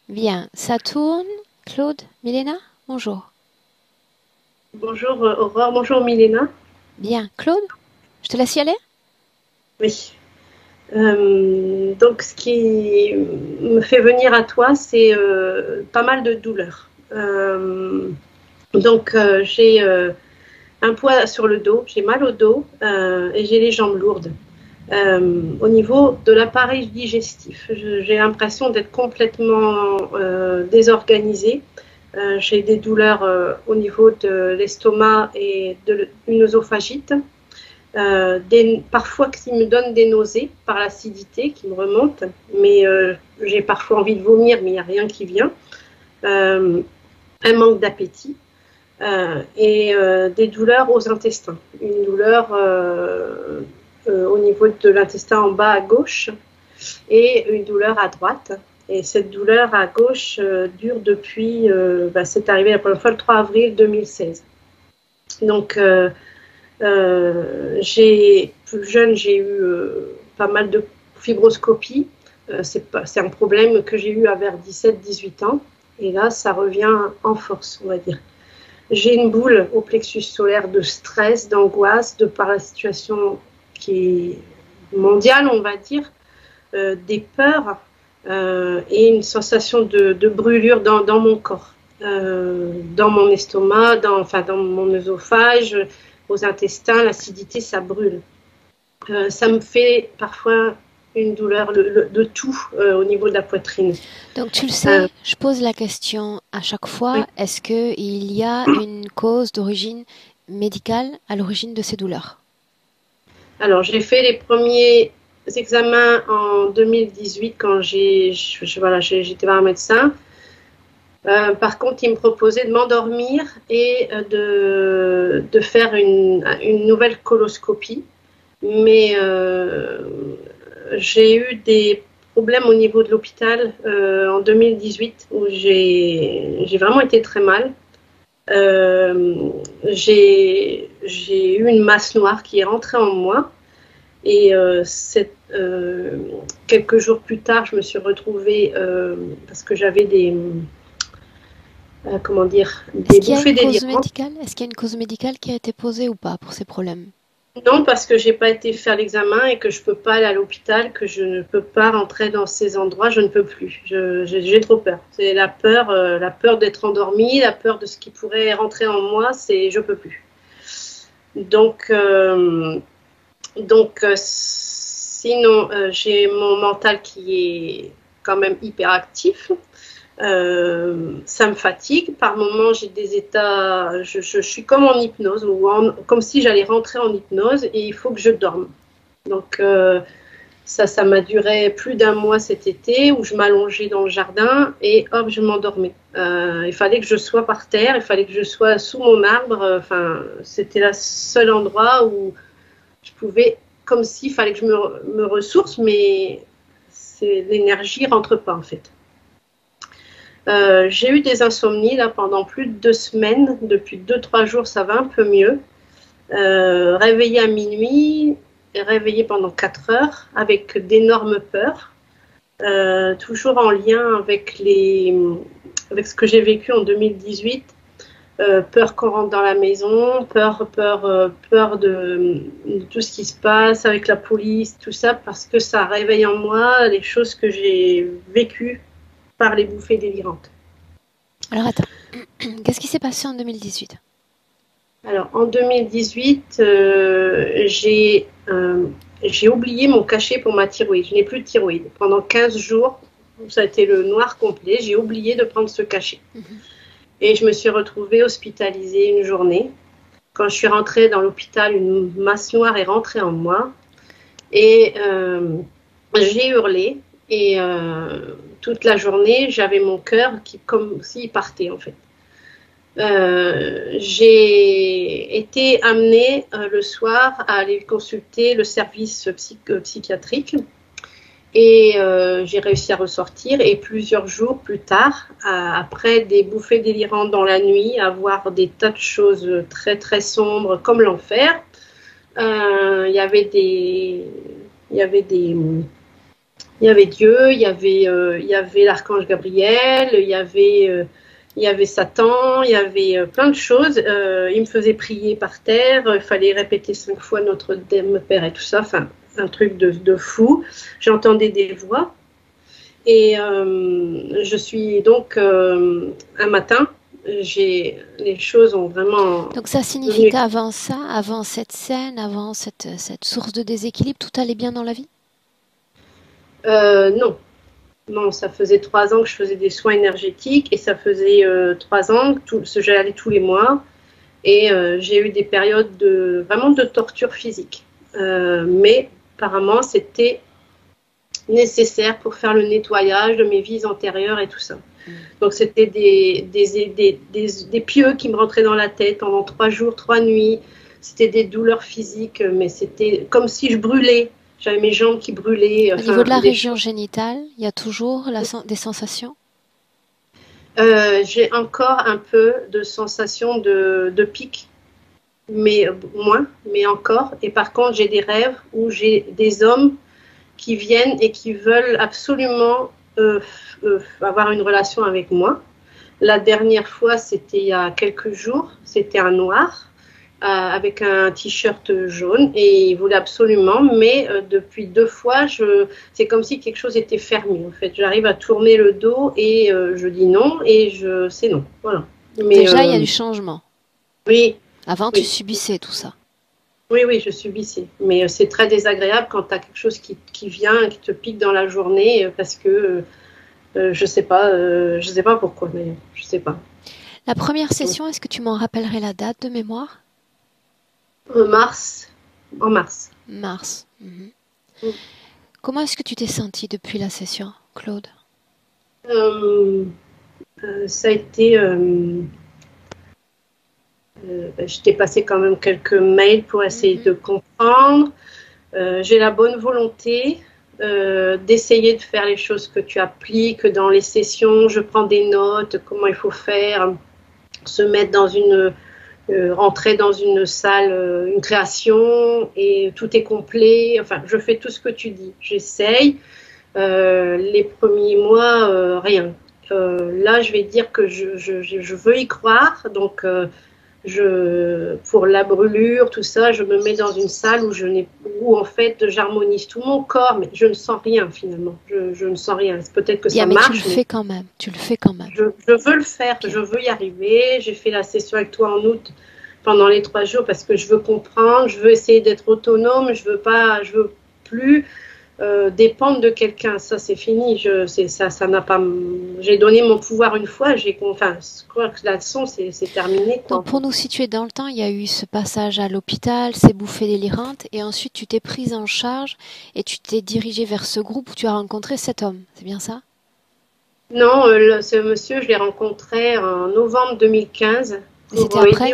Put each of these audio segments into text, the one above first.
Bien, ça tourne. Claude, Milena, bonjour. Bonjour Aurore, bonjour Milena. Bien, Claude, je te laisse y aller? Oui. Donc ce qui me fait venir à toi, c'est pas mal de douleurs. J'ai un poids sur le dos, j'ai mal au dos et j'ai les jambes lourdes. Au niveau de l'appareil digestif, j'ai l'impression d'être complètement désorganisée. J'ai des douleurs au niveau de l'estomac et de une œsophagite. Parfois qui me donnent des nausées par l'acidité qui me remonte, mais j'ai parfois envie de vomir, mais il n'y a rien qui vient. Euh, un manque d'appétit et des douleurs aux intestins. Une douleur au niveau de l'intestin en bas à gauche et une douleur à droite. Et cette douleur à gauche dure depuis, c'est arrivé la première fois le 3 avril 2016. Donc, plus jeune, j'ai eu pas mal de fibroscopie. C'est un problème que j'ai eu vers 17-18 ans. Et là, ça revient en force, on va dire. J'ai une boule au plexus solaire de stress, d'angoisse, de par la situation qui est mondiale, on va dire, des peurs et une sensation de brûlure dans mon corps, dans mon estomac, dans mon œsophage, aux intestins, l'acidité, ça brûle. Ça me fait parfois une douleur de tout au niveau de la poitrine. Donc tu le Euh, sais, je pose la question à chaque fois, oui. est-ce qu'il y a une cause d'origine médicale à l'origine de ces douleurs? Alors, j'ai fait les premiers examens en 2018 quand j'étais voir un médecin. Par contre, il me proposait de m'endormir et de faire une nouvelle coloscopie. Mais j'ai eu des problèmes au niveau de l'hôpital en 2018 où j'ai vraiment été très mal. Euh, j'ai eu une masse noire qui est rentrée en moi et quelques jours plus tard, je me suis retrouvée parce que j'avais comment dire, Est-ce des qu'il y a bouffées une cause délirantes. médicale? Est-ce qu'il y a une cause médicale qui a été posée ou pas pour ces problèmes? Non, parce que j'ai pas été faire l'examen et que je peux pas aller à l'hôpital, que je ne peux pas rentrer dans ces endroits, je ne peux plus. J'ai trop peur. C'est la peur d'être endormie, la peur de ce qui pourrait rentrer en moi, c'est je peux plus. Donc, euh, sinon, j'ai mon mental qui est quand même hyper actif. Ça me fatigue. Par moments, j'ai des états, je suis comme en hypnose, comme si j'allais rentrer en hypnose et il faut que je dorme. Donc, ça m'a duré plus d'un mois cet été où je m'allongeais dans le jardin et hop, je m'endormais. Il fallait que je sois par terre, il fallait que je sois sous mon arbre. Enfin, c'était le seul endroit où je pouvais, comme s'il fallait que je me ressource, mais l'énergie rentre pas en fait. J'ai eu des insomnies là pendant plus de 2 semaines. Depuis 2-3 jours, ça va un peu mieux. Réveillée à minuit, réveillée pendant 4 heures avec d'énormes peurs. Toujours en lien avec ce que j'ai vécu en 2018. Peur qu'on rentre dans la maison, peur de tout ce qui se passe avec la police, tout ça, parce que ça réveille en moi les choses que j'ai vécues par les bouffées délirantes. Alors attends, qu'est-ce qui s'est passé en 2018? Alors, en 2018, j'ai oublié mon cachet pour ma thyroïde. Je n'ai plus de thyroïde. Pendant 15 jours, ça a été le noir complet. J'ai oublié de prendre ce cachet. Mhm. Et je me suis retrouvée hospitalisée une journée. Quand je suis rentrée dans l'hôpital, une masse noire est rentrée en moi. Et j'ai hurlé. Et toute la journée, j'avais mon cœur qui, comme s'il partait, en fait. J'ai été amenée le soir à aller consulter le service psychiatrique et j'ai réussi à ressortir. Et plusieurs jours plus tard, après des bouffées délirantes dans la nuit, à voir des tas de choses très très sombres comme l'enfer, il y avait des Il y avait Dieu, il y avait l'archange Gabriel, il y avait Satan, il y avait plein de choses. Il me faisait prier par terre, il fallait répéter 5 fois Notre Dame, Père et tout ça. Enfin, un truc de fou. J'entendais des voix. Et je suis donc, un matin, les choses ont vraiment... Donc ça signifie qu'avant ça, avant cette scène, avant cette source de déséquilibre, tout allait bien dans la vie? Non. Non, ça faisait 3 ans que je faisais des soins énergétiques et ça faisait 3 ans que j'allais tous les mois. Et j'ai eu des périodes vraiment de torture physique. Mais apparemment, c'était nécessaire pour faire le nettoyage de mes vies antérieures et tout ça. Donc, c'était des pieux qui me rentraient dans la tête pendant 3 jours, 3 nuits. C'était des douleurs physiques, mais c'était comme si je brûlais. J'avais mes jambes qui brûlaient. Au niveau de la région génitale, il y a toujours des sensations? J'ai encore un peu de sensation de pic, mais moins, mais encore. Et par contre, j'ai des rêves où j'ai des hommes qui viennent et qui veulent absolument avoir une relation avec moi. La dernière fois, c'était il y a quelques jours, c'était un noir avec un t-shirt jaune et il voulait absolument, mais depuis 2 fois, c'est comme si quelque chose était fermé. En fait, j'arrive à tourner le dos et je dis non et c'est non. Voilà. Mais, déjà, il y a du changement. Oui. Avant, tu subissais tout ça. Oui, oui, je subissais. Mais c'est très désagréable quand tu as quelque chose qui vient, qui te pique dans la journée parce que je sais pas pourquoi d'ailleurs. Je sais pas. La première session, est-ce que tu m'en rappellerais la date de mémoire? En mars. Mars. Comment est-ce que tu t'es sentie depuis la session, Claude? Ça a été... je t'ai passé quand même quelques mails pour essayer de comprendre. J'ai la bonne volonté d'essayer de faire les choses que tu appliques dans les sessions. Je prends des notes, comment il faut faire, se mettre dans rentrer dans une salle, une création et tout est complet. Enfin, je fais tout ce que tu dis. J'essaye. Les premiers mois, rien. Là, je vais dire que je veux y croire. Donc, pour la brûlure, tout ça, je me mets dans une salle où en fait j'harmonise tout mon corps, mais je ne sens rien finalement. Je ne sens rien. Peut-être que ça marche. Mais tu le fais quand même. Tu le fais quand même. Je veux le faire. Je veux y arriver. J'ai fait la session avec toi en août pendant les 3 jours parce que je veux comprendre. Je veux essayer d'être autonome. Je veux plus dépendre de quelqu'un. Ça, c'est fini. Ça n'a pas. J'ai donné mon pouvoir une fois. Je crois que la leçon, c'est terminé. Quoi. Donc, pour nous situer dans le temps, il y a eu ce passage à l'hôpital, ces bouffées délirantes, et ensuite tu t'es prise en charge et tu t'es dirigée vers ce groupe où tu as rencontré cet homme. C'est bien ça? Non, ce monsieur, je l'ai rencontré en novembre 2015. C'était après?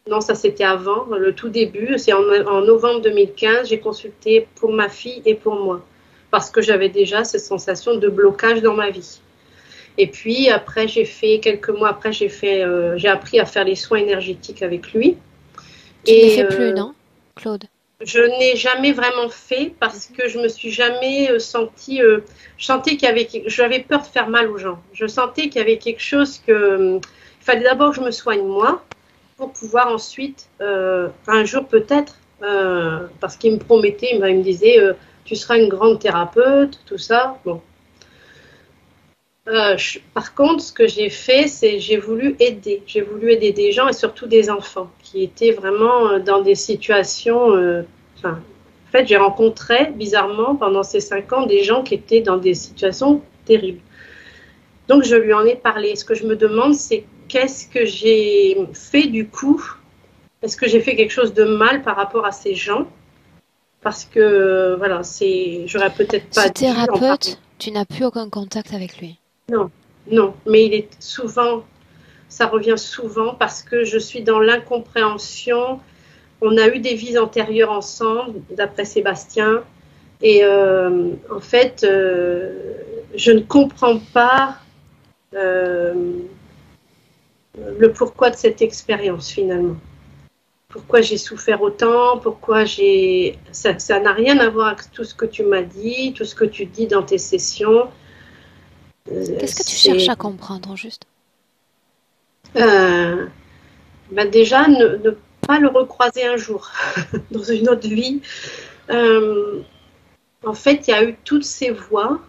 Non, ça c'était avant, le tout début. C'est en novembre 2015, j'ai consulté pour ma fille et pour moi. Parce que j'avais déjà cette sensation de blocage dans ma vie. Et puis après, quelques mois après, j'ai appris à faire les soins énergétiques avec lui. Tu ne les fais plus, non, Claude? Je n'ai jamais vraiment fait parce que je me suis jamais sentie. Je sentais j'avais peur de faire mal aux gens. Je sentais qu'il y avait quelque chose il fallait d'abord que je me soigne moi pour pouvoir ensuite, un jour peut-être, parce qu'il me promettait, il me disait, tu seras une grande thérapeute, tout ça. Bon. Par contre, ce que j'ai fait, c'est j'ai voulu aider. J'ai voulu aider des gens et surtout des enfants qui étaient vraiment dans des situations. En fait, j'ai rencontré bizarrement pendant ces 5 ans des gens qui étaient dans des situations terribles. Donc, je lui en ai parlé. Ce que je me demande, c'est qu'est-ce que j'ai fait du coup? Est-ce que j'ai fait quelque chose de mal par rapport à ces gens? Parce que voilà, j'aurais peut-être pas. Ce thérapeute, tu n'as plus aucun contact avec lui? Non, mais ça revient souvent parce que je suis dans l'incompréhension. On a eu des vies antérieures ensemble, d'après Sébastien, et en fait, je ne comprends pas le pourquoi de cette expérience finalement. pourquoi j'ai souffert autant, pourquoi j'ai... Ça n'a rien à voir avec tout ce que tu m'as dit, tout ce que tu dis dans tes sessions. Qu'est-ce que tu cherches à comprendre, juste? Déjà, ne pas le recroiser un jour dans une autre vie. En fait, il y a eu toutes ces voix,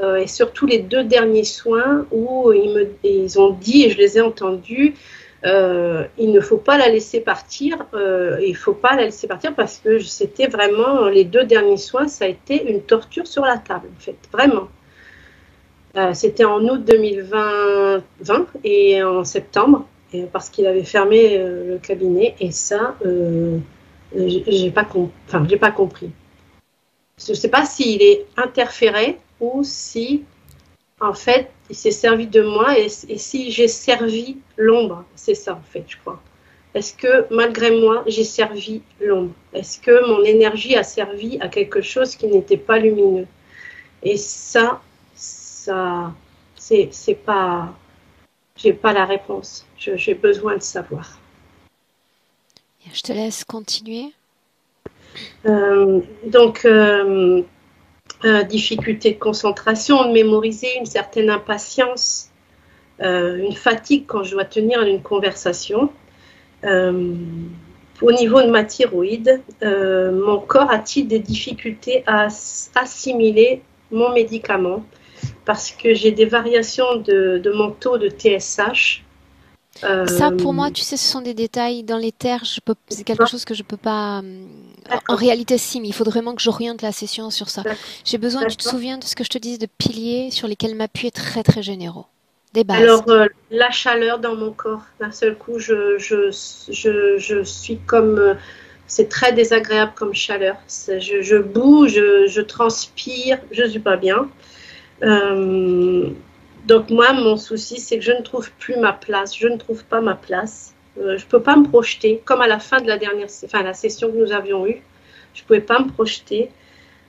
et surtout les 2 derniers soins où ils ont dit, et je les ai entendus, il ne faut pas la laisser partir. Il ne faut pas la laisser partir parce que c'était vraiment, les 2 derniers soins, ça a été une torture sur la table, en fait, vraiment. C'était en août 2020 et en septembre, parce qu'il avait fermé le cabinet, et ça, j'ai pas compris. Je ne sais pas s'il est interféré ou si, en fait, il s'est servi de moi et si j'ai servi l'ombre. C'est ça, en fait, je crois. Est-ce que, malgré moi, j'ai servi l'ombre? Est-ce que mon énergie a servi à quelque chose qui n'était pas lumineux? Et ça, c'est pas... J'ai pas la réponse. J'ai besoin de savoir. Je te laisse continuer. Difficulté de concentration, de mémoriser, une certaine impatience, une fatigue quand je dois tenir une conversation. Au niveau de ma thyroïde, mon corps a-t-il des difficultés à assimiler mon médicament parce que j'ai des variations de mon taux de TSH. Ça, pour moi, tu sais, ce sont des détails dans les terres. C'est quelque chose que je peux pas. En réalité, si, mais il faudrait vraiment que j'oriente la session sur ça. J'ai besoin que tu te souviennes de ce que je te disais de piliers sur lesquels m'appuyer très très généraux. Des bases. Alors, la chaleur dans mon corps, d'un seul coup, je suis comme... c'est très désagréable comme chaleur. Je bouge, je transpire, je ne suis pas bien. Donc moi, mon souci, c'est que je ne trouve plus ma place. Je ne trouve pas ma place. Je ne peux pas me projeter. Comme à la fin de la session que nous avions eue, je ne pouvais pas me projeter.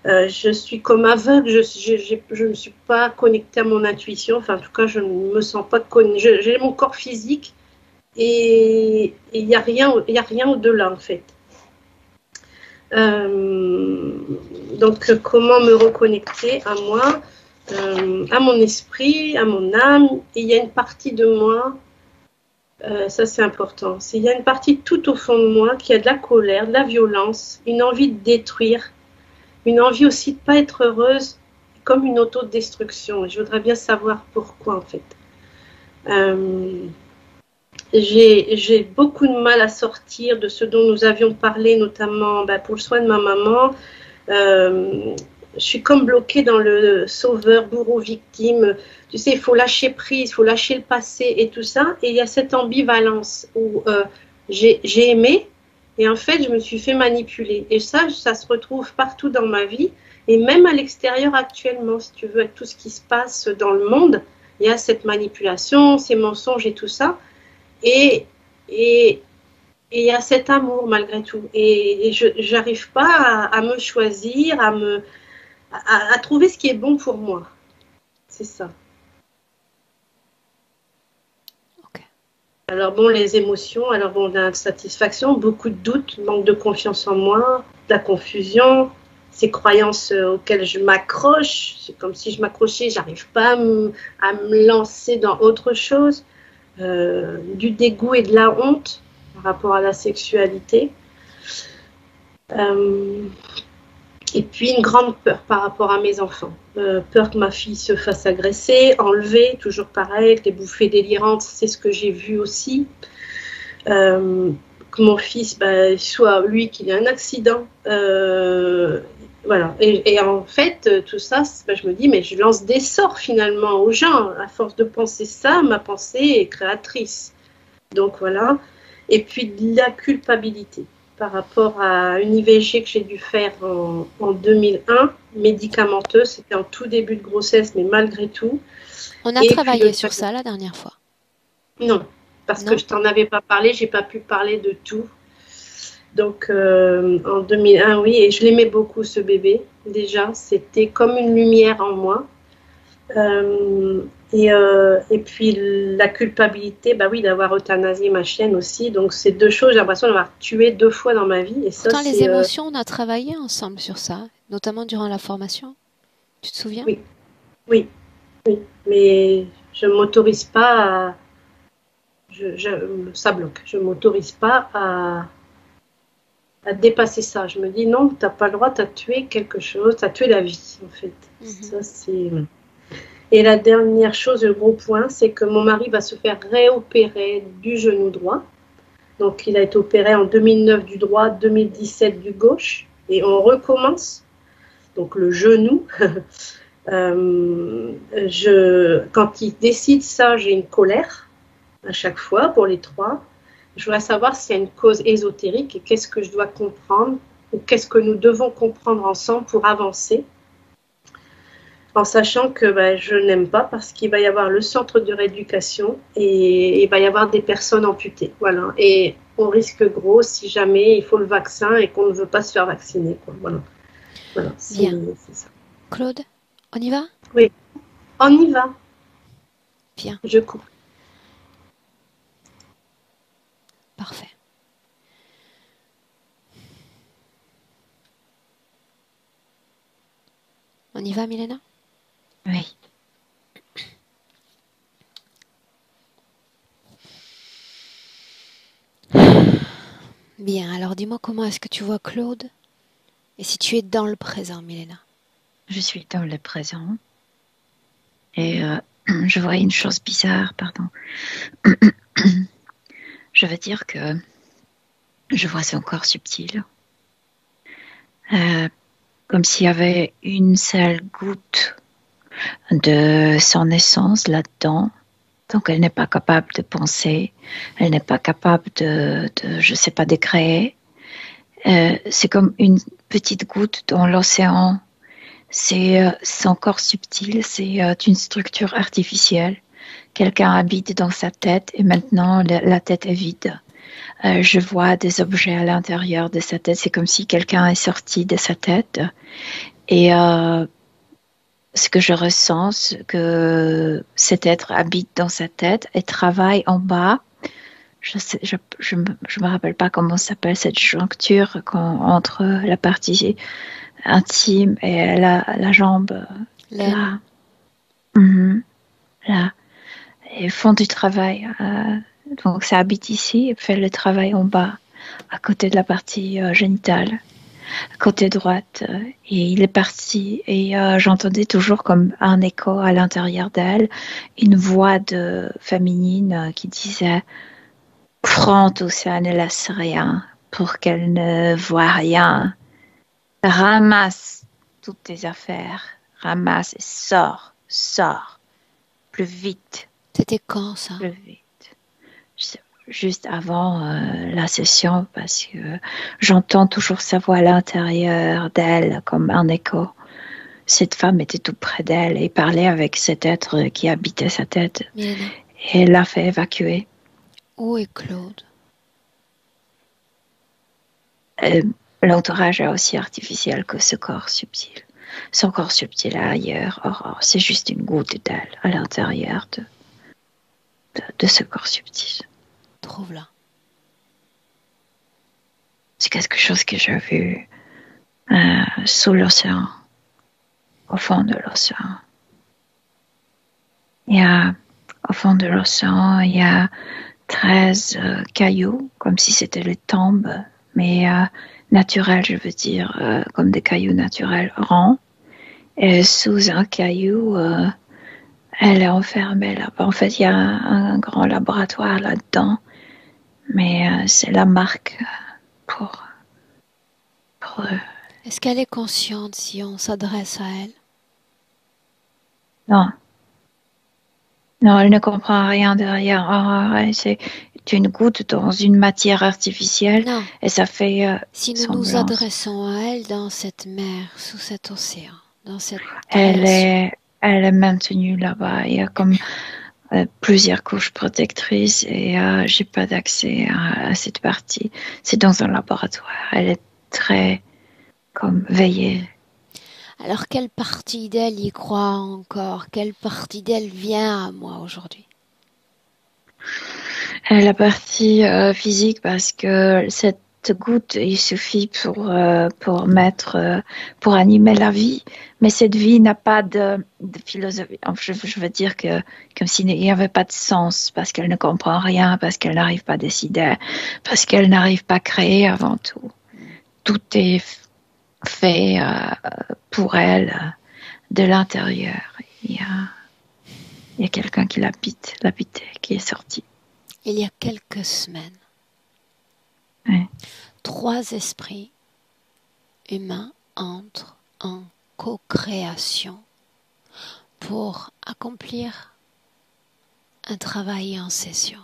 Je suis comme aveugle. Je ne suis pas connectée à mon intuition. Enfin, en tout cas, je ne me sens pas connectée. J'ai mon corps physique et il n'y a rien au-delà, en fait. Donc, comment me reconnecter à moi, à mon esprit, à mon âme? Et il y a une partie de moi, ça c'est important, il y a une partie tout au fond de moi qui a de la colère, de la violence, une envie de détruire, une envie aussi de ne pas être heureuse, comme une autodestruction. Je voudrais bien savoir pourquoi, en fait. J'ai beaucoup de mal à sortir de ce dont nous avions parlé, notamment pour le soin de ma maman. Je suis comme bloquée dans le sauveur, bourreau, victime. Tu sais, il faut lâcher prise, il faut lâcher le passé et tout ça. Et il y a cette ambivalence où j'ai aimé et en fait, je me suis fait manipuler. Et ça se retrouve partout dans ma vie et même à l'extérieur actuellement, si tu veux, avec tout ce qui se passe dans le monde. Il y a cette manipulation, ces mensonges et tout ça. Et il y a cet amour malgré tout. Et je n'arrive pas à me choisir, à trouver ce qui est bon pour moi. C'est ça. Okay. Alors bon, les émotions, alors bon, l'insatisfaction, beaucoup de doutes, manque de confiance en moi, de la confusion, ces croyances auxquelles je m'accroche. C'est comme si je m'accrochais, j'arrive pas à me lancer dans autre chose. Du dégoût et de la honte par rapport à la sexualité. Et puis une grande peur par rapport à mes enfants. Peur que ma fille se fasse agresser, enlever, toujours pareil, avec des bouffées délirantes, c'est ce que j'ai vu aussi. Que mon fils soit lui qu'il ait un accident. Voilà. Et en fait, tout ça, je me dis, mais je lance des sorts finalement aux gens. À force de penser ça, ma pensée est créatrice. Donc voilà. Et puis de la culpabilité par rapport à une IVG que j'ai dû faire en 2001, médicamenteuse. C'était en tout début de grossesse, mais malgré tout. On a travaillé sur ça la dernière fois. Non, parce que je t'en avais pas parlé, j'ai pas pu parler de tout. Donc en 2001, oui, et je l'aimais beaucoup ce bébé. Déjà, c'était comme une lumière en moi. Et puis la culpabilité, bah oui, d'avoir euthanasié ma chienne aussi. Donc c'est deux choses, j'ai l'impression d'avoir tué 2 fois dans ma vie. Et ça, Pourtant, les c'est émotions, on a travaillé ensemble sur ça, notamment durant la formation. Tu te souviens? oui, oui, oui. Mais je m'autorise pas à, ça bloque. Je m'autorise pas à dépasser ça. Je me dis non, t'as pas le droit, t'as tué quelque chose, t'as tué la vie en fait. Ça c'est. Et la dernière chose, le gros point, c'est que mon mari va se faire réopérer du genou droit. Donc, il a été opéré en 2009 du droit, 2017 du gauche. Et on recommence. Donc, le genou. Quand il décide ça, j'ai une colère à chaque fois pour les 3. Je voudrais savoir s'il y a une cause ésotérique et qu'est-ce que je dois comprendre ou qu'est-ce que nous devons comprendre ensemble pour avancer. En sachant que je n'aime pas parce qu'il va y avoir le centre de rééducation et il va y avoir des personnes amputées. Voilà. Et on risque gros si jamais il faut le vaccin et qu'on ne veut pas se faire vacciner. Quoi. Voilà. Bien. Ça. Claude, on y va? Oui, on y va. Bien. Je coupe. Parfait. On y va, Milena? Oui. Bien, alors dis-moi comment est-ce que tu vois Claude et si tu es dans le présent, Milena. Je suis dans le présent et je vois une chose bizarre, pardon. Je veux dire que je vois son corps subtil, comme s'il y avait une seule goutte de son essence là-dedans. Donc, elle n'est pas capable de penser, elle n'est pas capable je ne sais pas, de créer. C'est comme une petite goutte dans l'océan. C'est son corps subtil, c'est une structure artificielle. Quelqu'un habite dans sa tête et maintenant la tête est vide. Je vois des objets à l'intérieur de sa tête. C'est comme si quelqu'un est sorti de sa tête. Et ce que je ressens, c'est que cet être habite dans sa tête et travaille en bas. Je me rappelle pas comment s'appelle cette joncture entre la partie intime et la jambe. Là. Là. Ils font du travail. Donc ça habite ici et fait le travail en bas, à côté de la partie génitale, à côté droite. Et il est parti et j'entendais toujours comme un écho à l'intérieur d'elle, une voix féminine qui disait « Prends tout ça, ne laisse rien pour qu'elle ne voie rien. Ramasse toutes tes affaires, ramasse et sors, plus vite. » C'était quand ça? Plus vite. Juste avant la session, parce que j'entends toujours sa voix à l'intérieur d'elle comme un écho. Cette femme était tout près d'elle et parlait avec cet être qui habitait sa tête. Milena. Et l'a fait évacuer. Où est Claude? L'entourage est aussi artificiel que ce corps subtil. Son corps subtil est ailleurs. Or, c'est juste une goutte d'elle à l'intérieur de ce corps subtil. Trouve-la. C'est quelque chose que j'ai vu sous l'océan, au fond de l'océan. Au fond de l'océan, il y a 13 cailloux, comme si c'était les tombes, mais naturels, je veux dire, comme des cailloux naturels ronds. Et sous un caillou, elle est enfermée là-bas. En fait, il y a un grand laboratoire là-dedans, mais c'est la marque pour eux. Est-ce qu'elle est consciente si on s'adresse à elle? Non. Non, elle ne comprend rien derrière. C'est une goutte dans une matière artificielle. Non. Et ça fait si nous nous adressons à elle dans cette mer, sous cet océan, dans cette elle est maintenue là-bas. Il y a comme plusieurs couches protectrices et j'ai pas d'accès à cette partie. C'est dans un laboratoire. Elle est très comme veillée. Alors, quelle partie d'elle y croit encore? Quelle partie d'elle vient à moi aujourd'hui? La partie physique, parce que cette goutte, il suffit pour mettre, pour animer la vie, mais cette vie n'a pas de philosophie. Enfin, je veux dire que comme s'il n'y avait pas de sens, parce qu'elle ne comprend rien, parce qu'elle n'arrive pas à décider, parce qu'elle n'arrive pas à créer avant tout. Tout est fait pour elle de l'intérieur. Il y a, il y a quelqu'un qui l'habitait, qui est sorti. Il y a quelques semaines, Ouais. 3 esprits humains entrent en co-création pour accomplir un travail en session.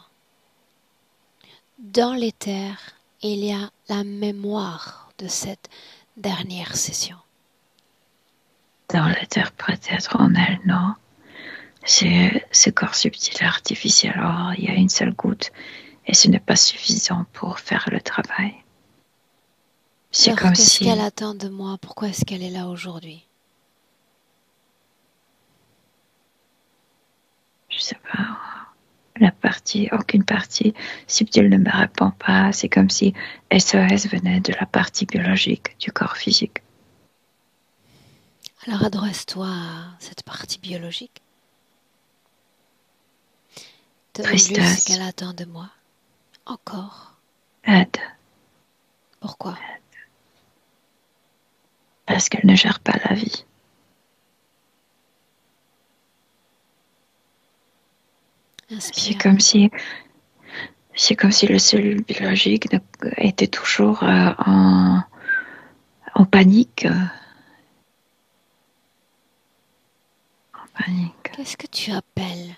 Dans l'éther, il y a la mémoire de cette dernière session. Dans l'éther peut-être en elle, non. C'est ce corps subtil et artificiel. Or, il y a une seule goutte et ce n'est pas suffisant pour faire le travail. C'est Alors, comme qu'est-ce si, qu'elle attend de moi? Pourquoi est-ce qu'elle est là aujourd'hui? je sais pas, aucune partie subtile ne me répond pas. C'est comme si SOS venait de la partie biologique du corps physique. Alors, adresse-toi à cette partie biologique. Demande-lui ce Tristesse, qu'elle attend de moi. Encore. aide, Pourquoi? parce qu'elle ne gère pas la vie. C'est Inspire. c'est comme si le cellule biologique était toujours en panique. Panique. Qu'est-ce que tu appelles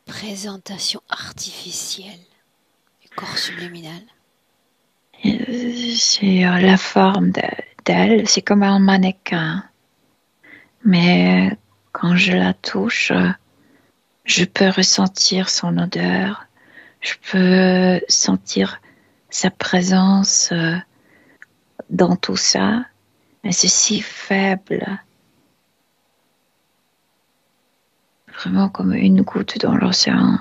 présentation artificielle du corps subliminal? C'est la forme d'elle, c'est comme un mannequin. Mais quand je la touche, je peux ressentir son odeur, je peux sentir sa présence dans tout ça, mais c'est si faible, vraiment comme une goutte dans l'océan.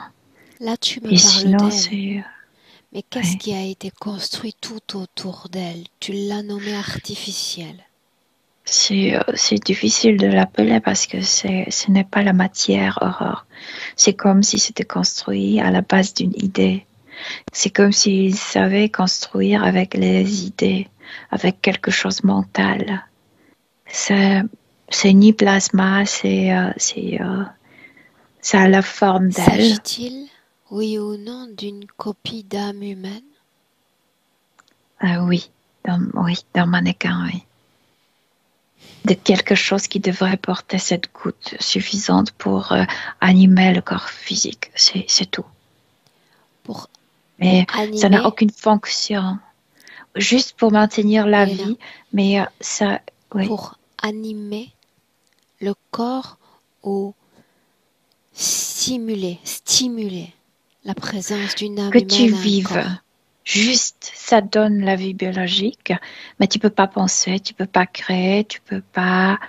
Là, tu me Et parles sinon, d'elle. c'est... Mais qu'est-ce ouais. qui a été construit tout autour d'elle? Tu l'as nommée artificielle. C'est difficile de l'appeler parce que ce n'est pas la matière, Aurore. C'est comme si c'était construit à la base d'une idée. C'est comme s'ils savaient construire avec les idées, avec quelque chose mental. C'est, c'est ni plasma, ça a la forme d'elle. S'agit-il, oui ou non, d'une copie d'âme humaine? Oui, dans mannequin, oui. De quelque chose qui devrait porter cette goutte suffisante pour animer le corps physique. C'est tout. Pour Mais ça n'a animer, aucune fonction. Juste pour maintenir la Elena, vie, mais ça, oui. pour animer le corps ou stimuler la présence d'une âme Que tu humaine à un vives. corps. Juste, ça donne la vie biologique, mais tu peux pas penser, tu peux pas créer, tu peux pas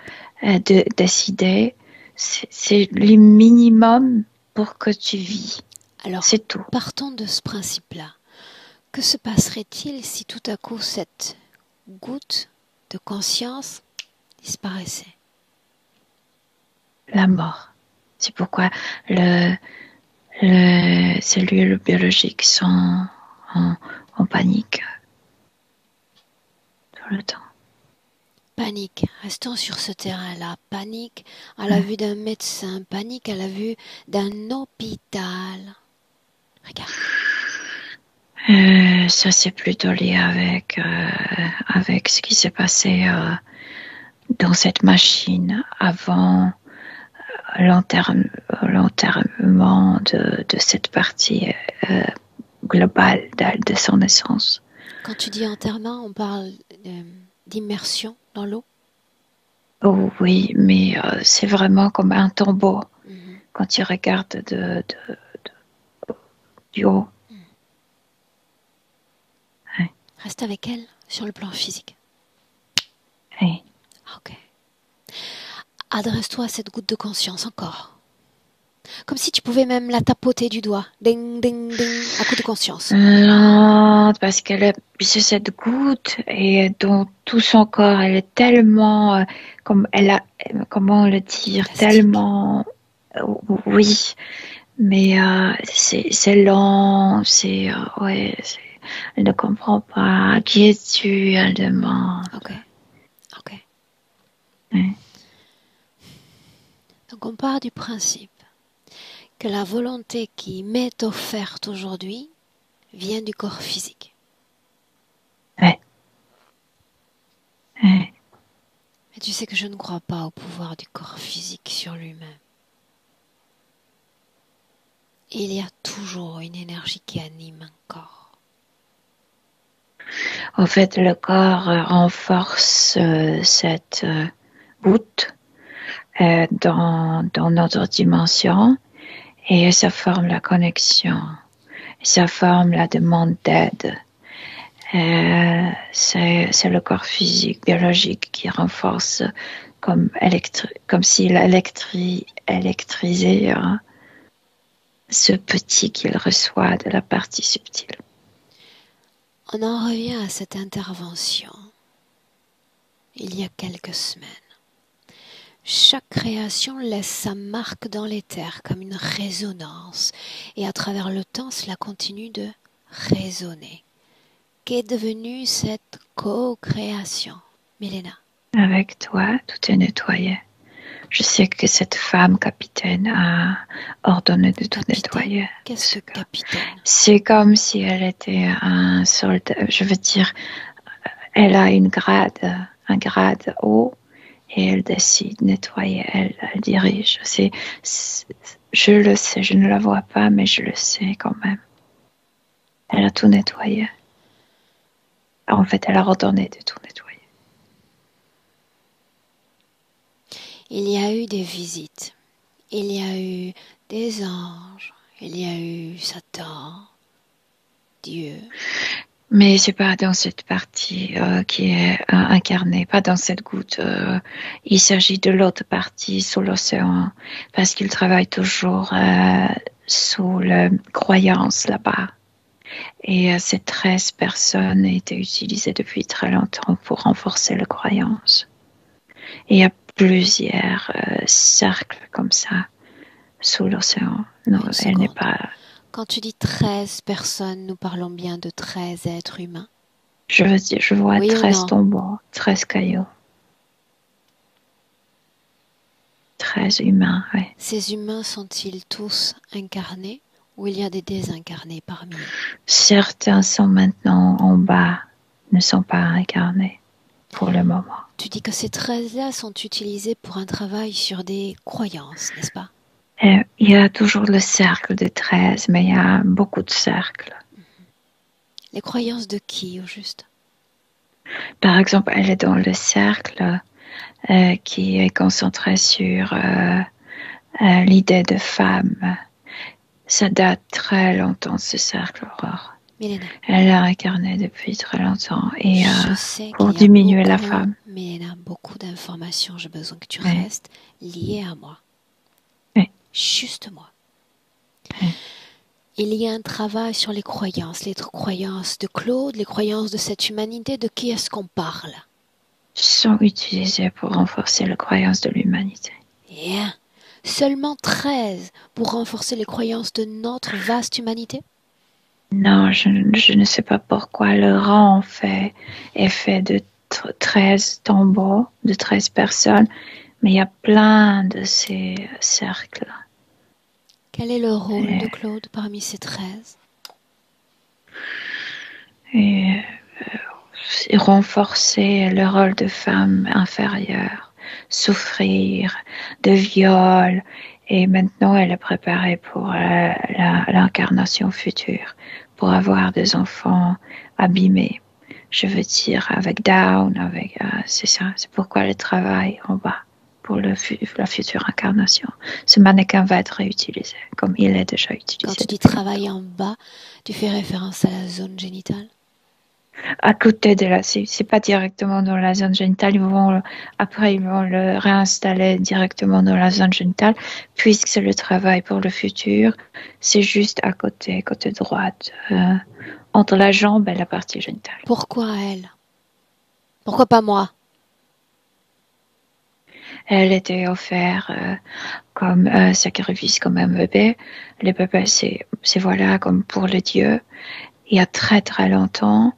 décider. C'est le minimum pour que tu vis. Alors, C'est tout. partons de ce principe-là. Que se passerait-il si tout à coup cette goutte de conscience disparaissait? La mort. C'est pourquoi les cellules biologiques sont en panique tout le temps. Panique. Restons sur ce terrain-là. Panique à la vue d'un médecin. Panique à la vue d'un hôpital. Regarde. Ça, c'est plutôt lié avec ce qui s'est passé dans cette machine avant l'enterrement de cette partie globale de son essence. Quand tu dis enterrement, on parle d'immersion dans l'eau? Oh oui, mais c'est vraiment comme un tombeau quand tu regardes du haut. Reste avec elle sur le plan physique. Oui. Ok. Adresse-toi à cette goutte de conscience encore. Comme si tu pouvais même la tapoter du doigt. Ding, ding, ding, à coup de conscience. Non, parce qu'elle a c'est cette goutte et dans tout son corps, elle est tellement, comme elle a, comment le dire, Plastique. tellement, oui, mais c'est lent, ouais, elle ne comprend pas. Qui es-tu? Elle demande. Ok. Ouais. Donc on part du principe que la volonté qui m'est offerte aujourd'hui vient du corps physique. Ouais. Mais tu sais que je ne crois pas au pouvoir du corps physique sur lui-même. Il y a toujours une énergie qui anime un corps. En fait, le corps renforce cette goutte dans notre dimension et ça forme la connexion, ça forme la demande d'aide. C'est le corps physique, biologique qui renforce comme s'il électrisait ce petit qu'il reçoit de la partie subtile. On en revient à cette intervention il y a quelques semaines. Chaque création laisse sa marque dans l'éther comme une résonance et à travers le temps cela continue de résonner. Qu'est devenue cette co-création, Milena? Avec toi, tout est nettoyé. Je sais que cette femme capitaine a ordonné de tout nettoyer. Qu'est-ce que capitaine? C'est comme si elle était un soldat. Je veux dire, elle a un grade haut et elle décide de nettoyer. Elle dirige. Je le sais, je ne la vois pas, mais je le sais quand même. Elle a tout nettoyé. En fait, elle a ordonné de tout nettoyer. Il y a eu des visites, il y a eu des anges, il y a eu Satan, Dieu. Mais c'est pas dans cette partie qui est incarnée, pas dans cette goutte. Il s'agit de l'autre partie sous l'océan, parce qu'il travaille toujours sous la croyance là-bas. Et ces 13 personnes étaient utilisées depuis très longtemps pour renforcer la croyance. Et il y a plusieurs cercles comme ça sous l'océan. Non, elle n'est pas... Quand tu dis 13 personnes, nous parlons bien de 13 êtres humains. Je veux dire, je vois 13 tombeaux, 13 cailloux. 13 humains, oui. Ces humains sont-ils tous incarnés ou il y a des désincarnés parmi eux? Certains sont maintenant en bas, ne sont pas incarnés pour le moment. Tu dis que ces 13-là sont utilisés pour un travail sur des croyances, n'est-ce pas? Il y a toujours le cercle de 13, mais il y a beaucoup de cercles. Les croyances de qui, au juste? Par exemple, elle est dans le cercle qui est concentré sur l'idée de femme. Ça date très longtemps, ce cercle, Aurore. Milena. Elle l'a incarné depuis très longtemps et je sais pour diminuer la femme. Milena, beaucoup d'informations. J'ai besoin que tu restes liée à moi. Juste moi. Il y a un travail sur les croyances de Claude, les croyances de cette humanité. De qui est-ce qu'on parle? Sont utilisées pour renforcer les croyances de l'humanité. Bien. Seulement 13 pour renforcer les croyances de notre vaste humanité? Non, je ne sais pas pourquoi le rang est fait de 13 tombeaux, de 13 personnes, mais il y a plein de ces cercles. Quel est le rôle de Claude parmi ces 13? Renforcer le rôle de femme inférieure, souffrir de viol, et maintenant elle est préparée pour l'incarnation future, pour avoir des enfants abîmés. Je veux dire, avec Down, c'est ça, c'est pourquoi elle travaille en bas pour la future incarnation. Ce mannequin va être réutilisé, comme il est déjà utilisé. Quand tu dis travailler en bas, tu fais référence à la zone génitale? À côté de la, c'est pas directement dans la zone génitale. Après, ils vont le réinstaller directement dans la zone génitale, puisque c'est le travail pour le futur. C'est juste à côté, côté droite, entre la jambe et la partie génitale. Pourquoi elle? Pourquoi pas moi? Elle était offerte comme sacrifice, comme un bébé. Le bébé, c'est voilà, comme pour le Dieu. Il y a très très longtemps.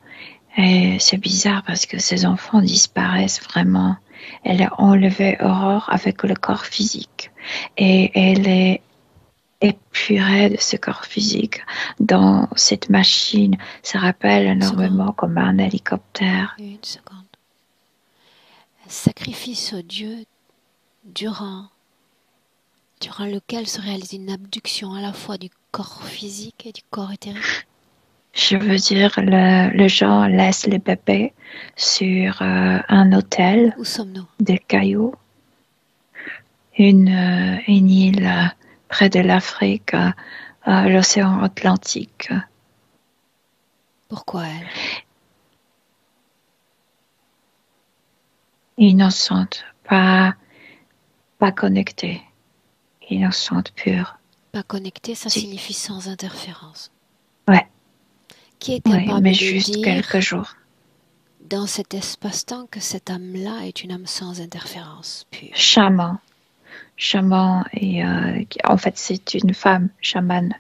Et c'est bizarre parce que ces enfants disparaissent vraiment. Elle a enlevé Aurore avec le corps physique. Et elle est épurée de ce corps physique dans cette machine. Ça rappelle énormément comme un hélicoptère. Une seconde. Sacrifice au Dieu durant lequel se réalise une abduction à la fois du corps physique et du corps éthérique. Je veux dire, le gens laisse les bébés sur un hôtel Où sommes-nous? de cailloux, une île près de l'Afrique, l'océan Atlantique. Pourquoi elle? Innocente, pas connectée, innocente pure. Pas connectée, ça signifie sans interférence. Ouais. Qui est capable mais de juste dire quelques jours. dans cet espace-temps que cette âme-là est une âme sans interférence pure? Chaman. Et en fait c'est une femme chamane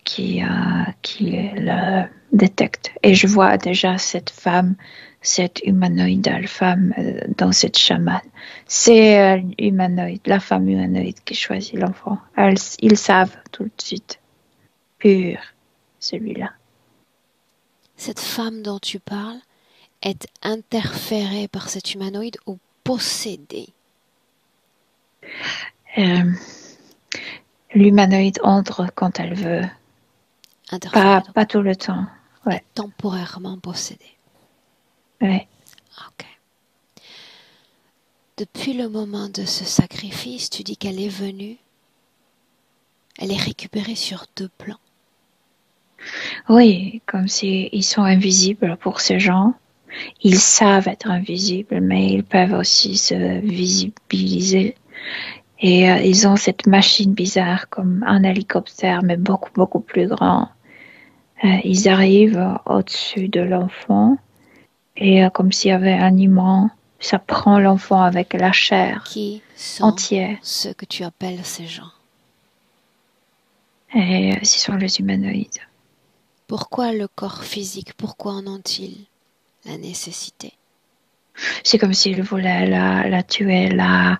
qui le détecte. Et je vois déjà cette femme, cette humanoïdale femme dans cette chamane. C'est humanoïde, la femme humanoïde qui choisit l'enfant. Ils savent tout de suite. Pur, celui-là. Cette femme dont tu parles est interférée par cet humanoïde ou possédée? L'humanoïde entre quand elle veut. Pas tout le temps. Ouais. Temporairement possédée. Ouais. Ok. Depuis le moment de ce sacrifice, tu dis qu'elle est venue. Elle est récupérée sur 2 plans. Oui, comme si ils sont invisibles pour ces gens. Ils savent être invisibles, mais ils peuvent aussi se visibiliser. Et ils ont cette machine bizarre comme un hélicoptère, mais beaucoup, beaucoup plus grand. Ils arrivent au-dessus de l'enfant et comme s'il y avait un aimant, ça prend l'enfant avec la chair Qui sont entière. ceux que tu appelles ces gens? Et ce sont les humanoïdes. Pourquoi le corps physique? Pourquoi en ont-ils la nécessité? C'est comme s'ils voulaient la tuer, la